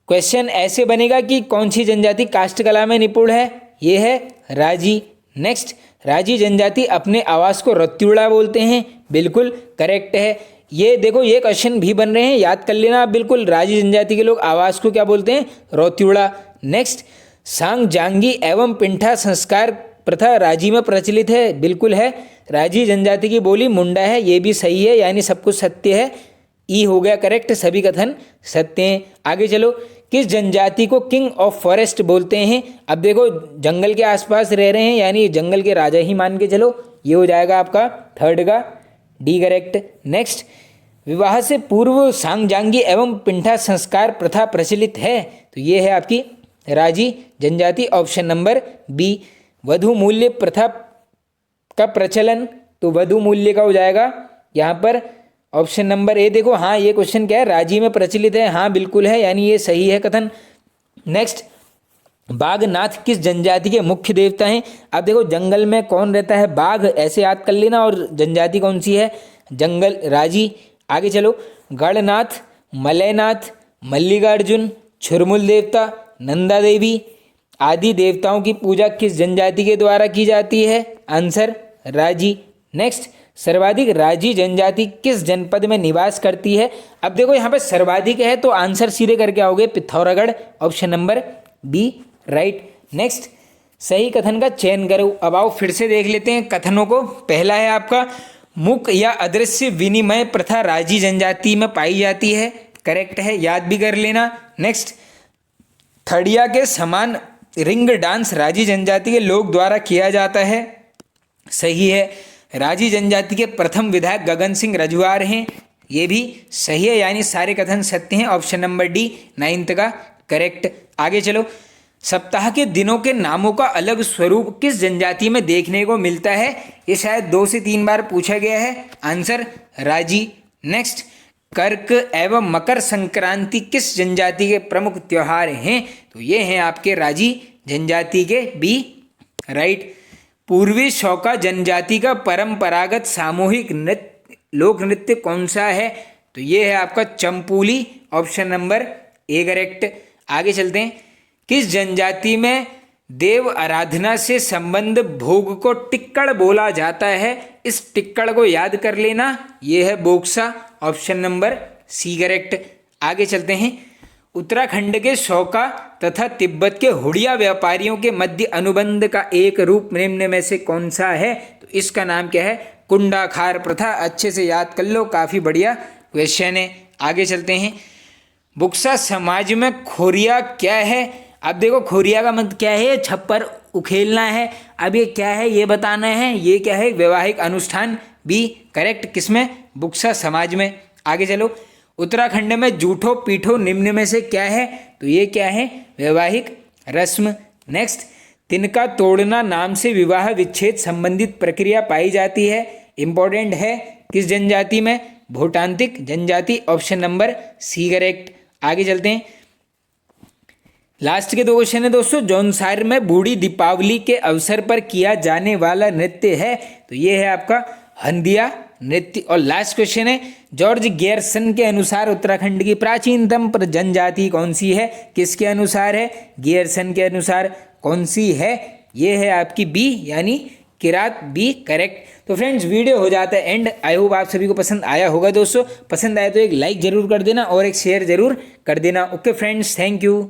S1: क्वेश्चन ऐसे बनेगा कि कौन सी जनजाति काष्ठ कला में निपुण है, ये है राजी। नेक्स्ट, राजी जनजाति अपने आवास को रत्युड़ा बोलते हैं, बिल्कुल करेक्ट है। ये देखो ये क्वेश्चन भी बन रहे हैं, याद कर लेना आप बिल्कुल, राजी जनजाति के लोग आवास को क्या बोलते हैं, रत्युड़ा। नेक्स्ट, सांग जांगी एवं पिंठा संस्कार प्रथा राजी में प्रचलित है, बिल्कुल है। राजी जनजाति की बोली मुंडा है, ये भी सही है, यानी सब कुछ सत्य है, ई हो गया करेक्ट, सभी कथन सत्य हैं। आगे चलो, किस जनजाति को किंग ऑफ फॉरेस्ट बोलते हैं। अब देखो जंगल के आसपास रह रहे हैं, यानी जंगल के राजा ही मान के चलो, ये हो जाएगा आपका थर्ड का डी करेक्ट। नेक्स्ट, विवाह से पूर्व सांगजांगी एवं पिंठा संस्कार प्रथा प्रचलित है, तो ये है आपकी राजी जनजाति, ऑप्शन नंबर बी। वधु मूल्य प्रथा का प्रचलन, तो वधु मूल्य का हो जाएगा यहाँ पर ऑप्शन नंबर ए। देखो हाँ ये क्वेश्चन क्या है, राजी में प्रचलित है, हाँ बिल्कुल है, यानी ये सही है कथन। नेक्स्ट, बाघनाथ किस जनजाति के मुख्य देवता हैं। अब देखो जंगल में कौन रहता है, बाघ, ऐसे याद कर लेना, और जनजाति कौन सी है, जंगल, राजी। आगे चलो, गणनाथ, मलयनाथ, मल्लिकार्जुन, छुरमुल देवता, नंदा देवी आदि देवताओं की पूजा किस जनजाति के द्वारा की जाती है, आंसर राजी। नेक्स्ट, सर्वाधिक राजी जनजाति किस जनपद में निवास करती है। अब देखो यहाँ पे सर्वाधिक है, तो आंसर सीधे करके आओगे Pithoragarh, option number B right. Next, सही कथन का चयन करो। अब आओ फिर से देख लेते हैं कथनों को। पहला है आपका, मुख या अदृश्य विनिमय प्रथा राजी जनजाति में पाई जाती है, करेक्ट है, याद भी कर लेना। नेक्स्ट, थड़िया के समान रिंग डांस राजी जनजाति के लोग द्वारा किया जाता है, सही है। राजी जनजाति के प्रथम विधायक गगन सिंह रजुआर हैं, ये भी सही है, यानी सारे कथन सत्य हैं, ऑप्शन नंबर डी 9th का करेक्ट। आगे चलो, सप्ताह के दिनों के नामों का अलग स्वरूप किस जनजाति में देखने को मिलता है, ये शायद 2 से 3 बार पूछा गया है, आंसर राजी। नेक्स्ट, कर्क एवं मकर संक्रांति किस जनजाति के प्रमुख त्योहार हैं, तो ये हैं आपके राजी जनजाति के, बी राइट। पूर्वी शौका जनजाति का परंपरागत सामूहिक नृत्य लोक नृत्य कौन सा है, तो ये है आपका चंपूली, ऑप्शन नंबर ए करेक्ट। आगे चलते हैं, किस जनजाति में देव आराधना से संबंध भोग को टिक्कड़ बोला जाता है, इस टिक्कड़ को याद कर लेना, ये है Buksa, option number C correct. आगे चलते हैं, उत्तराखंड के शौका तथा तिब्बत के हुडिया व्यापारियों के मध्य अनुबंध का एक रूप निम्न में से कौन सा है, तो इसका नाम क्या है, कुंडाखार प्रथा। अच्छे से याद कर लो, काफ़ी बढ़िया क्वेश्चन है। आगे चलते हैं, बुक्सा समाज में खोरिया क्या है। अब देखो खोरिया का मतलब क्या है, छप्पर उखेलना है। अब ये क्या है ये बताना है, ये क्या है, वैवाहिक अनुष्ठान, बी करेक्ट, किसमें, बुक्सा समाज में। आगे चलो, उत्तराखंड में जूठो पीठो निम्न में से क्या है, तो ये क्या है, वैवाहिक रस्म। नेक्स्ट, तिनका तोड़ना नाम से विवाह विच्छेद संबंधित प्रक्रिया पाई जाती है, इंपॉर्टेंट है, किस जनजाति में, भूटांतिक जनजाति, ऑप्शन नंबर सी करेक्ट। आगे चलते हैं, लास्ट के 2 क्वेश्चन है दोस्तों। जौनसार में बूढ़ी दीपावली के अवसर पर किया जाने वाला नृत्य है, तो ये है आपका हंदिया नृत्य। और लास्ट क्वेश्चन है, जॉर्ज गियर्सन के अनुसार उत्तराखंड की प्राचीनतम जनजाति कौन सी है, किसके अनुसार है, गियर्सन के अनुसार कौन सी है, ये है आपकी बी यानी किरात, बी करेक्ट। तो फ्रेंड्स वीडियो हो जाता है एंड, आई होप आप सभी को पसंद आया होगा दोस्तों। पसंद आया तो एक लाइक जरूर कर देना और एक शेयर जरूर कर देना। Okay friends, thank you.